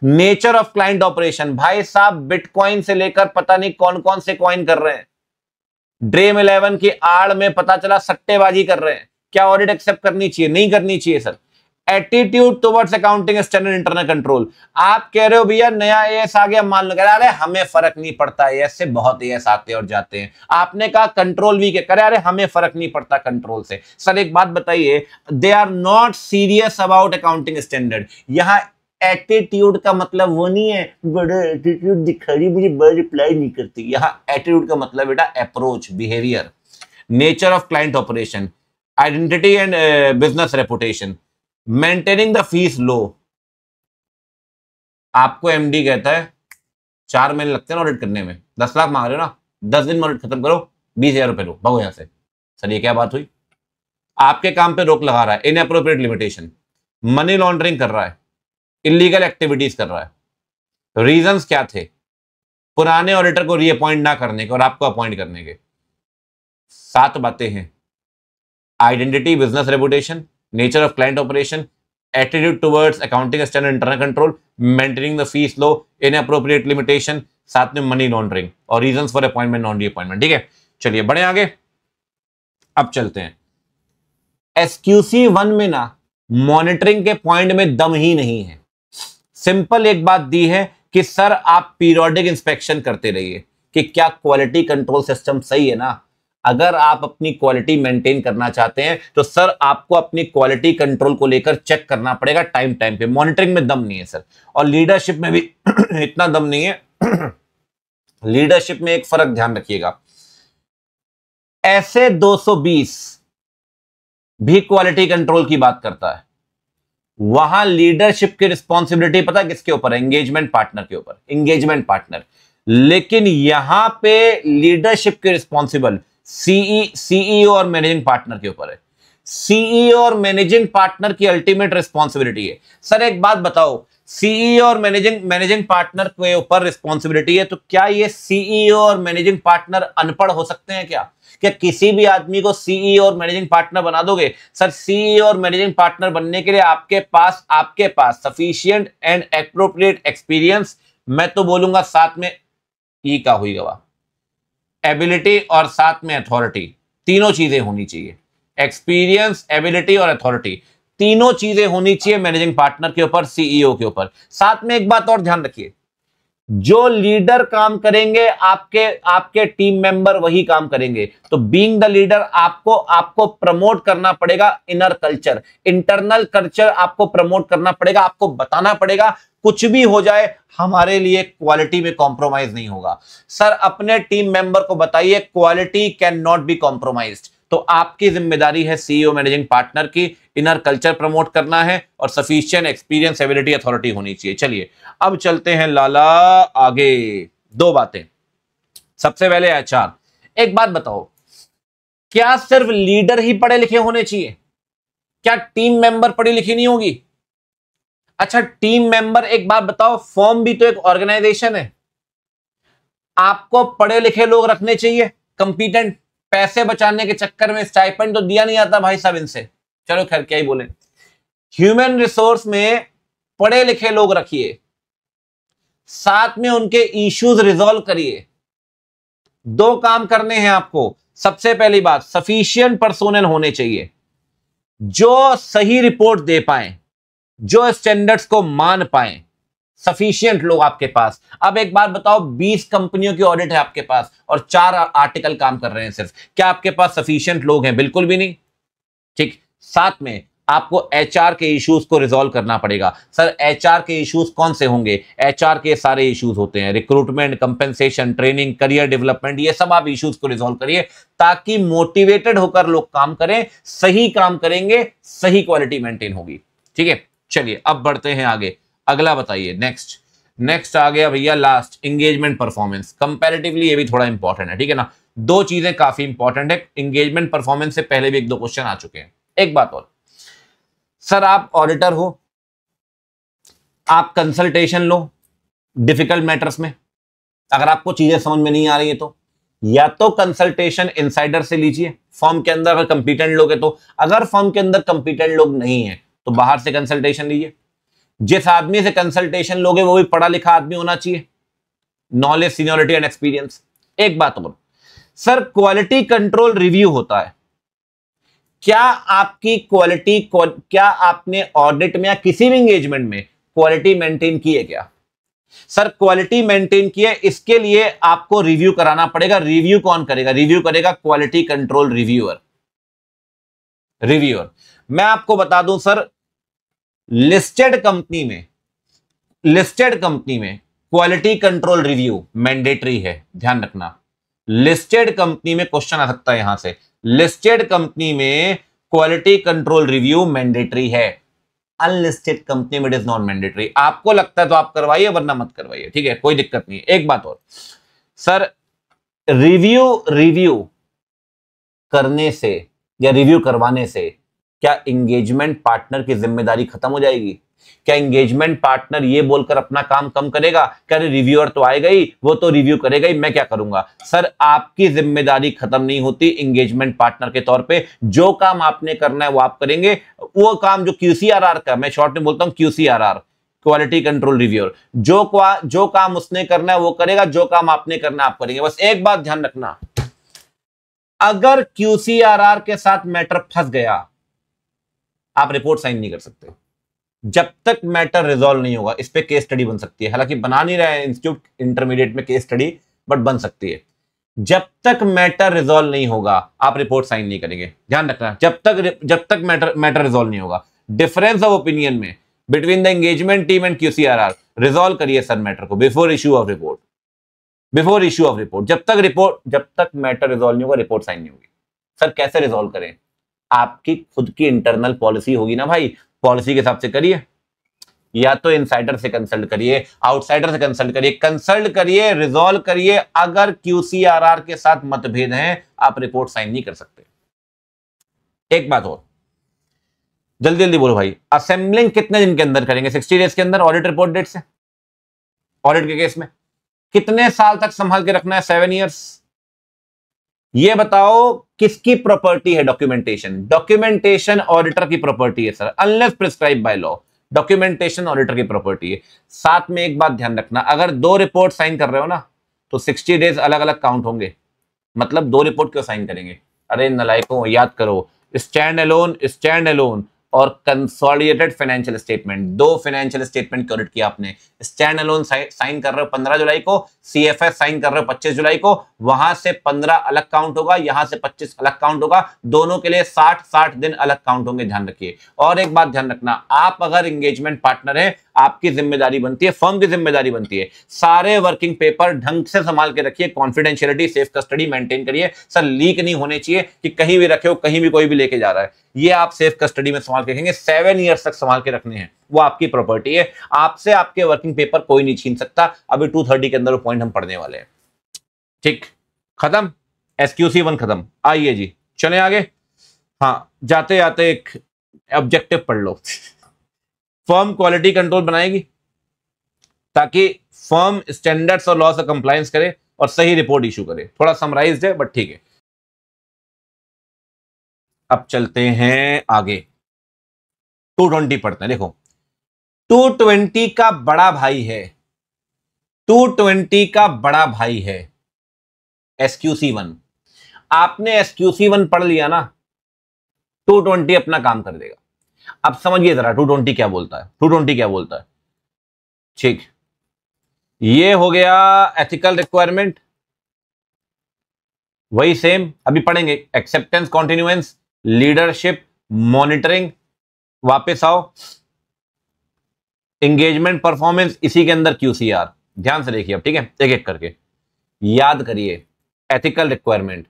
नेचर ऑफ क्लाइंट ऑपरेशन, भाई साहब बिटकॉइन से लेकर पता नहीं कौन कौन से कॉइन कर रहे हैं, ड्रीम 11 की आड़ में पता चला सट्टेबाजी कर रहे हैं, क्या ऑडिट एक्सेप्ट करनी चाहिए, नहीं करनी चाहिए। Sir attitude towards accounting standard internal control, आप कह रहे हो भैया नया एएस आ गया, मान लो अरे हमें फर्क नहीं पड़ता, एएस से बहुत एएस आते और जाते हैं, आपने कहा कंट्रोल वीक है, करे अरे हमें फर्क नहीं पड़ता कंट्रोल से। सर एक बात बताइए, they are not serious about accounting standard. यहां एटीट्यूड का मतलब वो नहीं है बड़े एटीट्यूड दिखा रही मुझे बड़ा रिप्लाई नहीं करती, यहां एटीट्यूड का मतलब बेटा approach, behaviour, nature of client operation, identity and business reputation, maintaining the fees लो। आपको एमडी कहता है 4 महीने लगते हैं ऑडिट करने में, 10 लाख मांग रहे हो ना, 10 दिन में ऑडिट खत्म करो, 20,000 रुपए लो, भागो यहां से। सर ये क्या बात हुई, आपके काम पे रोक लगा रहा है, इनएप्रोप्रिएट लिमिटेशन, मनी लॉन्ड्रिंग कर रहा है, इलीगल एक्टिविटीज कर रहा है। रीजंस क्या थे, पुराने ऑडिटर को रीअपॉइंट ना करने के और आपको अपॉइंट करने के। 7 बातें हैं, identity, business reputation, nature of client operation, attitude towards accounting standard internal control, maintaining the fees low, inappropriate limitation, साथ में मनी लॉन्ड्रिंग और reasons for appointment non reappointment. ठीक है, चलिए बढ़े आगे, अब चलते हैं। एसक्यूसी 1 में ना मॉनिटरिंग के पॉइंट में दम ही नहीं है। सिंपल एक बात दी है कि सर आप पीरियोडिक इंस्पेक्शन करते रहिए कि क्या क्वालिटी कंट्रोल सिस्टम सही है ना। अगर आप अपनी क्वालिटी मेंटेन करना चाहते हैं तो सर आपको अपनी क्वालिटी कंट्रोल को लेकर चेक करना पड़ेगा टाइम टाइम पे। मॉनिटरिंग में दम नहीं है सर, और लीडरशिप में भी इतना दम नहीं है। लीडरशिप में एक फर्क ध्यान रखिएगा, ऐसे 220 भी क्वालिटी कंट्रोल की बात करता है, वहां लीडरशिप की रिस्पॉन्सिबिलिटी पता है किसके ऊपर है? एंगेजमेंट पार्टनर के ऊपर, एंगेजमेंट पार्टनर। लेकिन यहां पे लीडरशिप के रिस्पॉन्सिबल सीईओ और मैनेजिंग पार्टनर के ऊपर है। सीईओ और मैनेजिंग पार्टनर की अल्टीमेट रिस्पॉन्सिबिलिटी है। सर एक बात बताओ, सीईओ और मैनेजिंग पार्टनर के ऊपर रिस्पॉन्सिबिलिटी है, तो क्या ये सीईओ और मैनेजिंग पार्टनर अनपढ़ हो सकते हैं क्या? क्या किसी भी आदमी को सीईओ और मैनेजिंग पार्टनर बना दोगे? सर सीईओ और मैनेजिंग पार्टनर बनने के लिए आपके पास सफिशिएंट एंड एप्रोप्रिएट एक्सपीरियंस, मैं तो बोलूंगा साथ में ई का हुई गवा, एबिलिटी और साथ में अथॉरिटी, तीनों चीजें होनी चाहिए। एक्सपीरियंस, एबिलिटी और अथॉरिटी, तीनों चीजें होनी चाहिए मैनेजिंग पार्टनर के ऊपर, सीईओ के ऊपर। साथ में एक बात और ध्यान रखिए, जो लीडर काम करेंगे आपके टीम मेंबर वही काम करेंगे। तो बीइंग द लीडर आपको प्रमोट करना पड़ेगा इनर कल्चर, इंटरनल कल्चर आपको प्रमोट करना पड़ेगा। आपको बताना पड़ेगा कुछ भी हो जाए हमारे लिए क्वालिटी में कॉम्प्रोमाइज नहीं होगा। सर अपने टीम मेंबर को बताइए quality can not be compromised. तो आपकी जिम्मेदारी है सीईओ मैनेजिंग पार्टनर की, इनर कल्चर प्रमोट करना है और सफिशिएंट एक्सपीरियंस, एबिलिटी, अथॉरिटी होनी चाहिए। चलिए अब चलते हैं लाला आगे। दो बातें, सबसे पहले एचआर। एक बात बताओ, क्या सिर्फ लीडर ही पढ़े लिखे होने चाहिए? क्या टीम मेंबर पढ़ी लिखी नहीं होगी? अच्छा टीम मेंबर, एक बात बताओ, फॉर्म भी तो एक ऑर्गेनाइजेशन है, आपको पढ़े लिखे लोग रखने चाहिए, कंपिटेंट। पैसे बचाने के चक्कर में स्टाइपेंड तो दिया नहीं आता भाई साहब इनसे, चलो खैर क्या ही बोले। ह्यूमन रिसोर्स में पढ़े लिखे लोग रखिए, साथ में उनके इश्यूज रिजॉल्व करिए। दो काम करने हैं आपको। सबसे पहली बात, सफिशिएंट पर्सोनल होने चाहिए जो सही रिपोर्ट दे पाए, जो स्टैंडर्ड्स को मान पाए, सफिशिएंट लोग आपके पास। अब एक बात बताओ, 20 कंपनियों की ऑडिट है आपके पास और 4 आर्टिकल काम कर रहे हैं सिर्फ, क्या आपके पास सफिशिएंट लोग हैं? बिल्कुल भी नहीं। ठीक, साथ में आपको एचआर के इश्यूज को रिजॉल्व करना पड़ेगा। सर एचआर के इश्यूज कौन से होंगे? एचआर के सारे इश्यूज होते हैं, recruitment, compensation, training, career development, ये सब आप इश्यूज को रिजॉल्व करिए ताकि मोटिवेटेड होकर लोग काम करें, सही काम करेंगे, सही क्वालिटी मेंटेन होगी। ठीक है, चलिए अब बढ़ते हैं आगे। अगला बताइए, नेक्स्ट आ गया भैया लास्ट, एंगेजमेंट परफॉर्मेंस। कंपैरेटिवली ये भी थोड़ा इंपॉर्टेंट है, ठीक है ना। दो चीजें काफी इंपॉर्टेंट है, एंगेजमेंट परफॉर्मेंस से पहले भी एक दो क्वेश्चन आ चुके हैं। एक बात और, सर आप ऑडिटर हो, आप कंसल्टेशन लो डिफिकल्ट मैटर्स में, अगर आपको चीजें समझ में नहीं आ रही है तो या तो कंसल्टेशन इनसाइडर से लीजिए, फर्म के अंदर अगर कंपिटेंट लोग है तो। अगर फर्म के अंदर कंपिटेंट लोग नहीं है तो बाहर से कंसल्टेशन लीजिए। जिस आदमी से कंसल्टेशन लोगे वो भी पढ़ा लिखा आदमी होना चाहिए, नॉलेज, सीनियरिटी एंड एक्सपीरियंस। एक बात और, सर क्वालिटी कंट्रोल रिव्यू होता है, क्या आपकी क्वालिटी, क्या आपने ऑडिट में या किसी भी एंगेजमेंट में क्वालिटी मेंटेन की है क्या? सर क्वालिटी मेंटेन की है, इसके लिए आपको रिव्यू कराना पड़ेगा। रिव्यू कौन करेगा? रिव्यू करेगा क्वालिटी कंट्रोल रिव्यूअर। मैं आपको बता दूं सर, लिस्टेड कंपनी में क्वालिटी कंट्रोल रिव्यू मैंडेटरी है, ध्यान रखना। लिस्टेड कंपनी में क्वेश्चन आ सकता है यहां से, लिस्टेड कंपनी में क्वालिटी कंट्रोल रिव्यू मैंडेटरी है, अनलिस्टेड कंपनी में इट इज नॉन मैंडेटरी। आपको लगता है तो आप करवाइए वरना मत करवाइए, ठीक है, कोई दिक्कत नहीं। एक बात और, सर रिव्यू करने से या रिव्यू करवाने से क्या एंगेजमेंट पार्टनर की जिम्मेदारी खत्म हो जाएगी? क्या एंगेजमेंट पार्टनर ये बोलकर अपना काम कम करेगा, क्या रिव्यूअर तो आएगा ही, वो तो रिव्यू करेगा ही, मैं क्या करूंगा? सर आपकी जिम्मेदारी खत्म नहीं होती एंगेजमेंट पार्टनर के तौर पे। जो काम आपने करना है वो आप करेंगे, वो काम जो QCRR का, मैं शॉर्ट में बोलता हूं QCRR, क्वालिटी कंट्रोल रिव्यूअर, जो काम उसने करना है वो करेगा, जो काम आपने करना है आप करेंगे। बस एक बात ध्यान रखना, अगर QCRR के साथ मैटर फंस गया आप रिपोर्ट साइन नहीं कर सकते जब तक मैटर रिजॉल्व नहीं होगा। इस पे केस स्टडी बन सकती है, हालांकि बना नहीं रहे इंस्टीट्यूट इंटरमीडिएट में केस स्टडी, बट बन सकती है। जब तक मैटर रिजॉल्व नहीं होगा आप रिपोर्ट साइन नहीं करेंगे, ध्यान रखना, जब तक मैटर रिजॉल्व नहीं होगा। डिफरेंस ऑफ ओपिनियन में between the engagement team and QCRR, resolve करिए सर मैटर को before issue of report, before issue of report. जब तक मैटर रिजॉल्व नहीं होगा रिपोर्ट साइन नहीं होगी। सर कैसे रिजॉल्व करें? आपकी खुद की इंटरनल पॉलिसी होगी ना भाई, पॉलिसी के हिसाब से करिए, या तो इनसाइडर से कंसल्ट करिए, आउटसाइडर से कंसल्ट करिए, रिजॉल्व करिए। अगर QCRR के साथ मतभेद हैं आप रिपोर्ट साइन नहीं कर सकते। एक बात और, जल्दी जल्दी बोलो भाई, असेंबलिंग कितने दिन के अंदर करेंगे? 60 डेज के अंदर, ऑडिट रिपोर्ट डेट से। ऑडिट के केस में कितने साल तक संभाल के रखना है? 7 ईयर्स। ये बताओ किसकी प्रॉपर्टी है डॉक्यूमेंटेशन ऑडिटर की प्रॉपर्टी है sir, unless prescribe by law. Documentation auditor की प्रॉपर्टी है। साथ में एक बात ध्यान रखना, अगर 2 रिपोर्ट साइन कर रहे हो ना तो 60 डेज अलग अलग काउंट होंगे। मतलब 2 रिपोर्ट क्यों साइन करेंगे? अरे नलायकों, याद करो, स्टैंड अलोन और consolidated financial statement, 2 financial statement की ऑडिट किया आपने। स्टैंड अलोन साइन कर रहे हो 15 जुलाई को, CFS साइन कर रहे हो 25 जुलाई को, वहां से 15 अलग काउंट होगा, यहां से 25 अलग काउंट होगा, दोनों के लिए 60 दिन अलग काउंट होंगे, ध्यान रखिए। और एक बात ध्यान रखना, आप अगर एंगेजमेंट पार्टनर है, आपकी जिम्मेदारी बनती है, फर्म की जिम्मेदारी बनती है, सारे वर्किंग पेपर ढंग से संभाल के रखिए, कॉन्फिडेंशियलिटी, सेफ कस्टडी मेंटेन करिए। सर लीक नहीं होने चाहिए कि कहीं भी रखे हो, कहीं भी कोई भी लेके जा रहा है, ये आप सेफ कस्टडी में संभाल के रखेंगे। 7 ईयर्स तक संभाल के रखने हैं, वो आपकी प्रॉपर्टी है, आपसे आपके वर्किंग पेपर कोई नहीं छीन सकता। अभी 230 के अंदर वो पॉइंट हम पढ़ने वाले हैं। ठीक, खत्म, SQC1 खत्म। आइए जी, चले आगे। हाँ, जाते जाते एक ऑब्जेक्टिव पढ़ लो। फर्म क्वालिटी कंट्रोल बनाएगी ताकि फर्म स्टैंडर्ड्स और लॉ से कंप्लायंस करे और सही रिपोर्ट इशू करे। थोड़ा समराइज्ड है बट ठीक है। अब चलते हैं आगे, 220 पढ़ते हैं। देखो 220 का बड़ा भाई है, 220 का बड़ा भाई है SQC1। आपने SQC1 पढ़ लिया ना, 220 अपना काम कर देगा। अब समझिए जरा 220 क्या बोलता है। 220 क्या बोलता है? ठीक, ये हो गया एथिकल रिक्वायरमेंट, वही सेम अभी पढ़ेंगे। एक्सेप्टेंस, कॉन्टिन्यूएंस, लीडरशिप, मॉनिटरिंग, वापस आओ, एंगेजमेंट परफॉर्मेंस, इसी के अंदर QCR। ध्यान से देखिए अब, ठीक है, एक एक करके याद करिए। एथिकल रिक्वायरमेंट,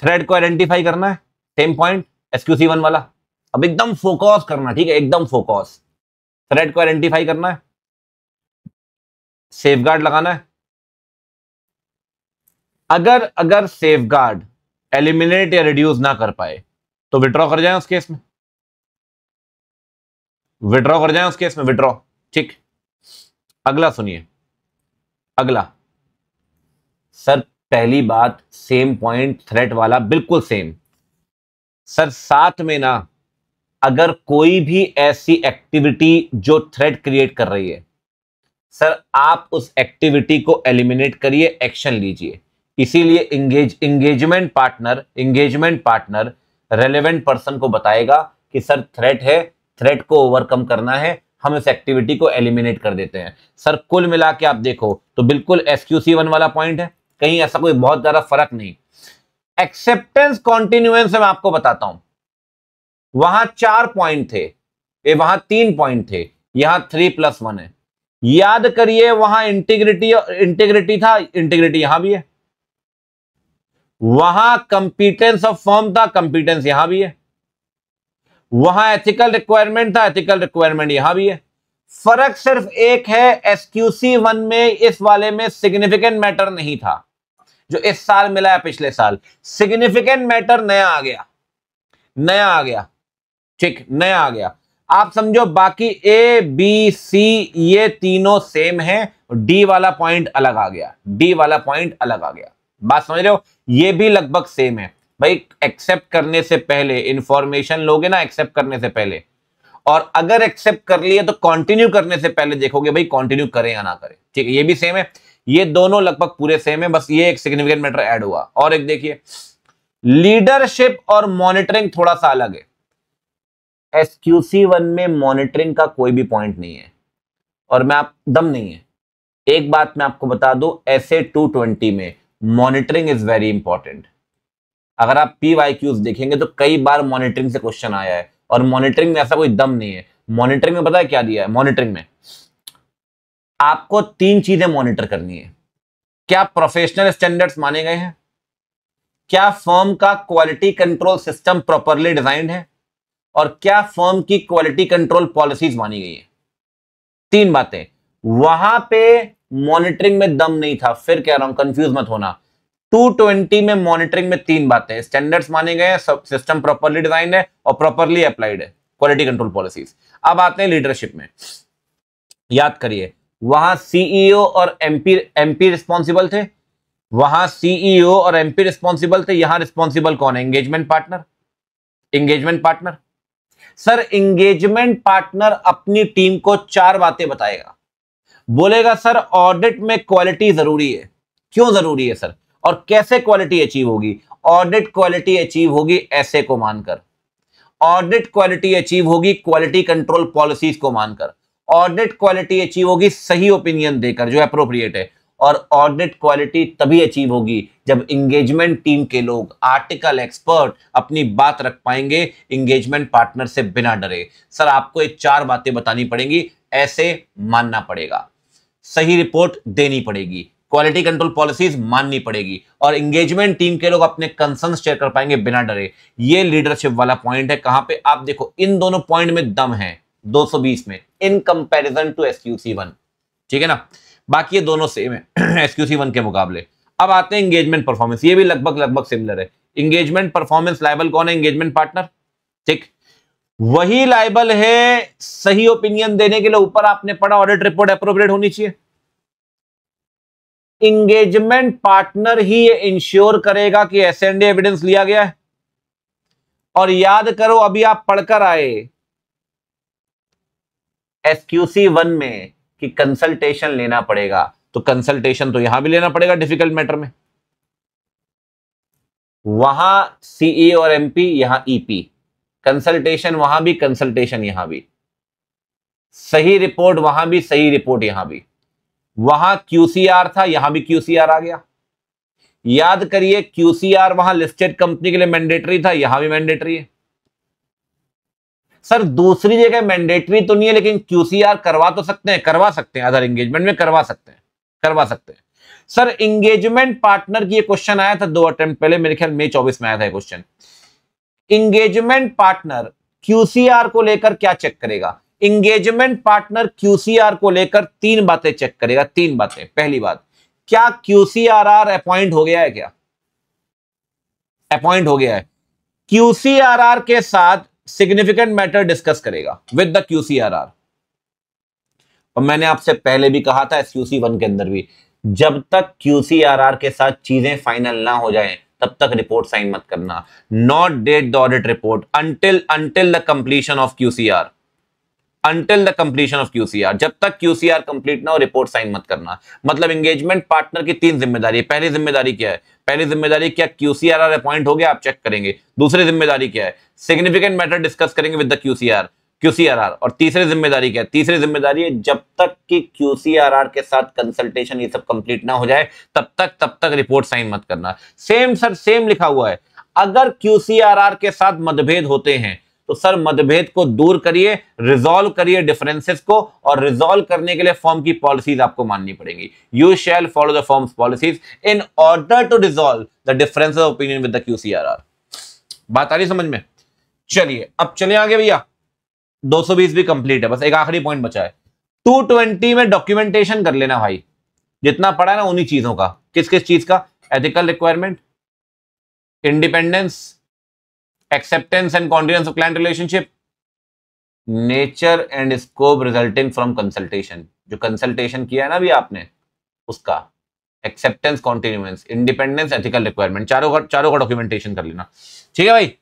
थ्रेड को आइडेंटिफाई करना है, सेम पॉइंट SQC1 वाला। अब एकदम फोकस करना, ठीक है, एकदम फोकस। थ्रेड को आइडेंटिफाई करना है, सेफगार्ड लगाना है। अगर सेफगार्ड एलिमिनेट या रिड्यूस ना कर पाए तो विड्रॉ कर जाए उस केस में, विड्रॉ। ठीक, अगला सुनिए, अगला सर, पहली बात सेम पॉइंट, थ्रेट वाला बिल्कुल सेम। सर साथ में ना, अगर कोई भी ऐसी एक्टिविटी जो थ्रेट क्रिएट कर रही है, सर आप उस एक्टिविटी को एलिमिनेट करिए, एक्शन लीजिए। इसीलिए एंगेजमेंट पार्टनर रेलेवेंट पर्सन को बताएगा कि सर थ्रेट है, थ्रेट को ओवरकम करना है, हम इस एक्टिविटी को एलिमिनेट कर देते हैं। सर कुल मिला के आप देखो तो बिल्कुल SQC1 वाला पॉइंट है, कहीं ऐसा कोई बहुत ज्यादा फर्क नहीं। एक्सेप्टेंस कॉन्टिन्यूएंस में मैं आपको बताता हूं, वहां 4 पॉइंट थे, वहां 3 पॉइंट थे, यहां 3+1 है। याद करिए, वहां इंटीग्रिटी था, इंटीग्रिटी यहां भी है। वहां कंपीटेंस ऑफ फर्म था, कंपीटेंस यहां भी है। वहां एथिकल रिक्वायरमेंट था, एथिकल रिक्वायरमेंट यहां भी है। फर्क सिर्फ एक है, SQC1 में इस वाले में सिग्निफिकेंट मैटर नहीं था, जो इस साल मिला है पिछले साल। सिग्निफिकेंट मैटर नया आ गया, ठीक, नया आ गया। आप समझो बाकी A, B, C ये तीनों सेम है, D वाला पॉइंट अलग आ गया, बात समझ रहे हो? ये भी लगभग सेम है भाई। एक्सेप्ट करने से पहले इंफॉर्मेशन लोगे ना, एक्सेप्ट करने से पहले, और अगर एक्सेप्ट कर लिए तो कंटिन्यू करने से पहले देखोगे भाई कंटिन्यू करें या ना करें, ठीक है। ये भी सेम है, ये दोनों लगभग पूरे सेम है, बस ये एक सिग्निफिकेंट मैटर ऐड हुआ। और एक देखिए, लीडरशिप और मॉनिटरिंग थोड़ा सा अलग है। SQC1 में मॉनिटरिंग का कोई भी पॉइंट नहीं है, और मैं आप दम नहीं है, एक बात मैं आपको बता दूं, ऐसे 220 में मॉनिटरिंग इज वेरी इंपॉर्टेंट। अगर आप PYQs देखेंगे तो कई बार मॉनिटरिंग से क्वेश्चन आया है, और मॉनिटरिंग में ऐसा कोई दम नहीं है। मॉनिटरिंग में पता है क्या दिया है? मॉनिटरिंग में आपको 3 चीजें मॉनिटर करनी है। क्या प्रोफेशनल स्टैंडर्ड्स माने गए हैं, क्या फर्म का quality control system properly designed है, और क्या फर्म की क्वालिटी कंट्रोल पॉलिसीज मानी गई है। 3 बातें। वहां पे मॉनिटरिंग में दम नहीं था, फिर कह रहा हूं कंफ्यूज मत होना। 220 में मॉनिटरिंग में 3 बातें, स्टैंडर्ड्स माने गए हैं, सिस्टम प्रॉपरली डिजाइंड है और प्रॉपरली अप्लाइड है, क्वालिटी कंट्रोल पॉलिसीज। अब आते हैं लीडरशिप में। याद करिए, वहां सीईओ और एमपी रिस्पॉन्सिबल थे, वहां सीईओ और एमपी रिस्पॉन्सिबल थे। यहां रिस्पॉन्सिबल कौन है? Engagement partner. Engagement partner sir, engagement partner अपनी टीम को 4 बातें बताएगा। बोलेगा सर ऑडिट में क्वालिटी जरूरी है। क्यों जरूरी है सर? और कैसे क्वालिटी अचीव होगी? ऑडिट क्वालिटी अचीव होगी ऐसे को मानकर, ऑडिट क्वालिटी अचीव होगी क्वालिटी कंट्रोल पॉलिसीज को मानकर, ऑडिट क्वालिटी अचीव होगी सही ओपिनियन देकर जो अप्रोप्रिएट है, और ऑडिट क्वालिटी तभी अचीव होगी जब एंगेजमेंट टीम के लोग, आर्टिकल एक्सपर्ट अपनी बात रख पाएंगे एंगेजमेंट पार्टनर से बिना डरे। सर आपको ये 4 बातें बतानी पड़ेंगी, ऐसे मानना पड़ेगा, सही रिपोर्ट देनी पड़ेगी, क्वालिटी कंट्रोल पॉलिसीज माननी पड़ेगी, और एंगेजमेंट टीम के लोग अपने कंसर्न शेयर कर पाएंगे बिना डरे। ये लीडरशिप वाला पॉइंट है। कहां पे? आप देखो इन दोनों पॉइंट में दम है 220 में इन कंपैरिजन टू SQC1। ठीक है ना, बाकी ये दोनों सेम है SQC1 के मुकाबले। अब आते हैं एंगेजमेंट परफॉर्मेंस, ये भी लगभग सिमिलर है। एंगेजमेंट परफॉर्मेंस लायबल कौन है? Engagement partner. ठीक, वही लायबल है सही ओपिनियन देने के लिए। ऊपर आपने पढ़ा ऑडिट रिपोर्ट एप्रोप्रिएट होनी चाहिए। एंगेजमेंट पार्टनर ही ये इंश्योर करेगा कि S&A एविडेंस लिया गया है। और याद करो अभी आप पढ़कर आए SQC1 में कि कंसल्टेशन लेना पड़ेगा, तो कंसल्टेशन तो यहां भी लेना पड़ेगा डिफिकल्ट मैटर में। वहां सीए और एमपी, यहां ईपी, कंसल्टेशन वहां भी, कंसल्टेशन यहां भी, सही रिपोर्ट वहां भी, सही रिपोर्ट यहां भी। वहां QCR था, यहां भी QCR आ गया। याद करिए QCR वहां लिस्टेड कंपनी के लिए मैंडेटरी था, यहां भी मैंडेटरी है। सर दूसरी जगह मैंडेटरी तो नहीं है, लेकिन QCR करवा तो सकते हैं, करवा सकते हैं, अदर एंगेजमेंट में करवा सकते हैं, करवा सकते हैं। सर एंगेजमेंट पार्टनर की ये क्वेश्चन आया था 2 अटेम्प्ट पहले, मेरे ख्याल मई 24 में आया था क्वेश्चन। एंगेजमेंट पार्टनर QCR को लेकर क्या चेक करेगा? एंगेजमेंट पार्टनर QCR को लेकर 3 बातें चेक करेगा। 3 बातें। पहली बात, क्या QCRR अपॉइंट हो गया है? क्या अपॉइंट हो गया है? QCRR के साथ सिग्निफिकेंट मैटर डिस्कस करेगा विद द QCRR। और मैंने आपसे पहले भी कहा था SQC1 के अंदर भी, जब तक QCRR के साथ चीजें फाइनल ना हो जाएं तब तक रिपोर्ट साइन मत करना। Not date the audit report until the completion of QCR, until the completion of QCR। जब तक QCR कंप्लीट ना हो रिपोर्ट साइन मत करना। मतलब एंगेजमेंट पार्टनर की 3 जिम्मेदारी है। पहली जिम्मेदारी क्या है? पहली जिम्मेदारी क्या? QCRR अपॉइंट हो गया, आप चेक करेंगे। दूसरी जिम्मेदारी क्या है? सिग्निफिकेंट मैटर डिस्कस करेंगे विद द QCRR। और तीसरी जिम्मेदारी क्या है? तीसरी जिम्मेदारी है जब तक कि QCRR के साथ कंसल्टेशन ये सब कंप्लीट ना हो जाए तब तक रिपोर्ट साइन मत करना। सेम सर, सेम लिखा हुआ है। अगर QCRR के साथ मतभेद होते हैं तो सर मतभेद को दूर करिए, रिजॉल्व करिए डिफरेंसेस को, और रिजॉल्व करने के लिए फर्म की पॉलिसीज आपको माननी पड़ेगी। You shall follow the firm's policies in order to resolve the differences of opinion with the QCRR। बात आ रही समझ में? चलिए अब चले आगे भैया। 220 भी कंप्लीट है, बस एक आखिरी पॉइंट बचा है। 220 में डॉक्यूमेंटेशन कर लेना भाई, जितना पढ़ा है ना उन्हीं चीजों का। किस किस चीज का? Ethical requirement, independence, acceptance and continuance of client relationship, nature and scope resulting from consultation. जो कंसल्टेशन किया है ना भी आपने, उसका acceptance, continuance, independence, ethical requirement, चारों का डॉक्यूमेंटेशन कर लेना। ठीक है भाई।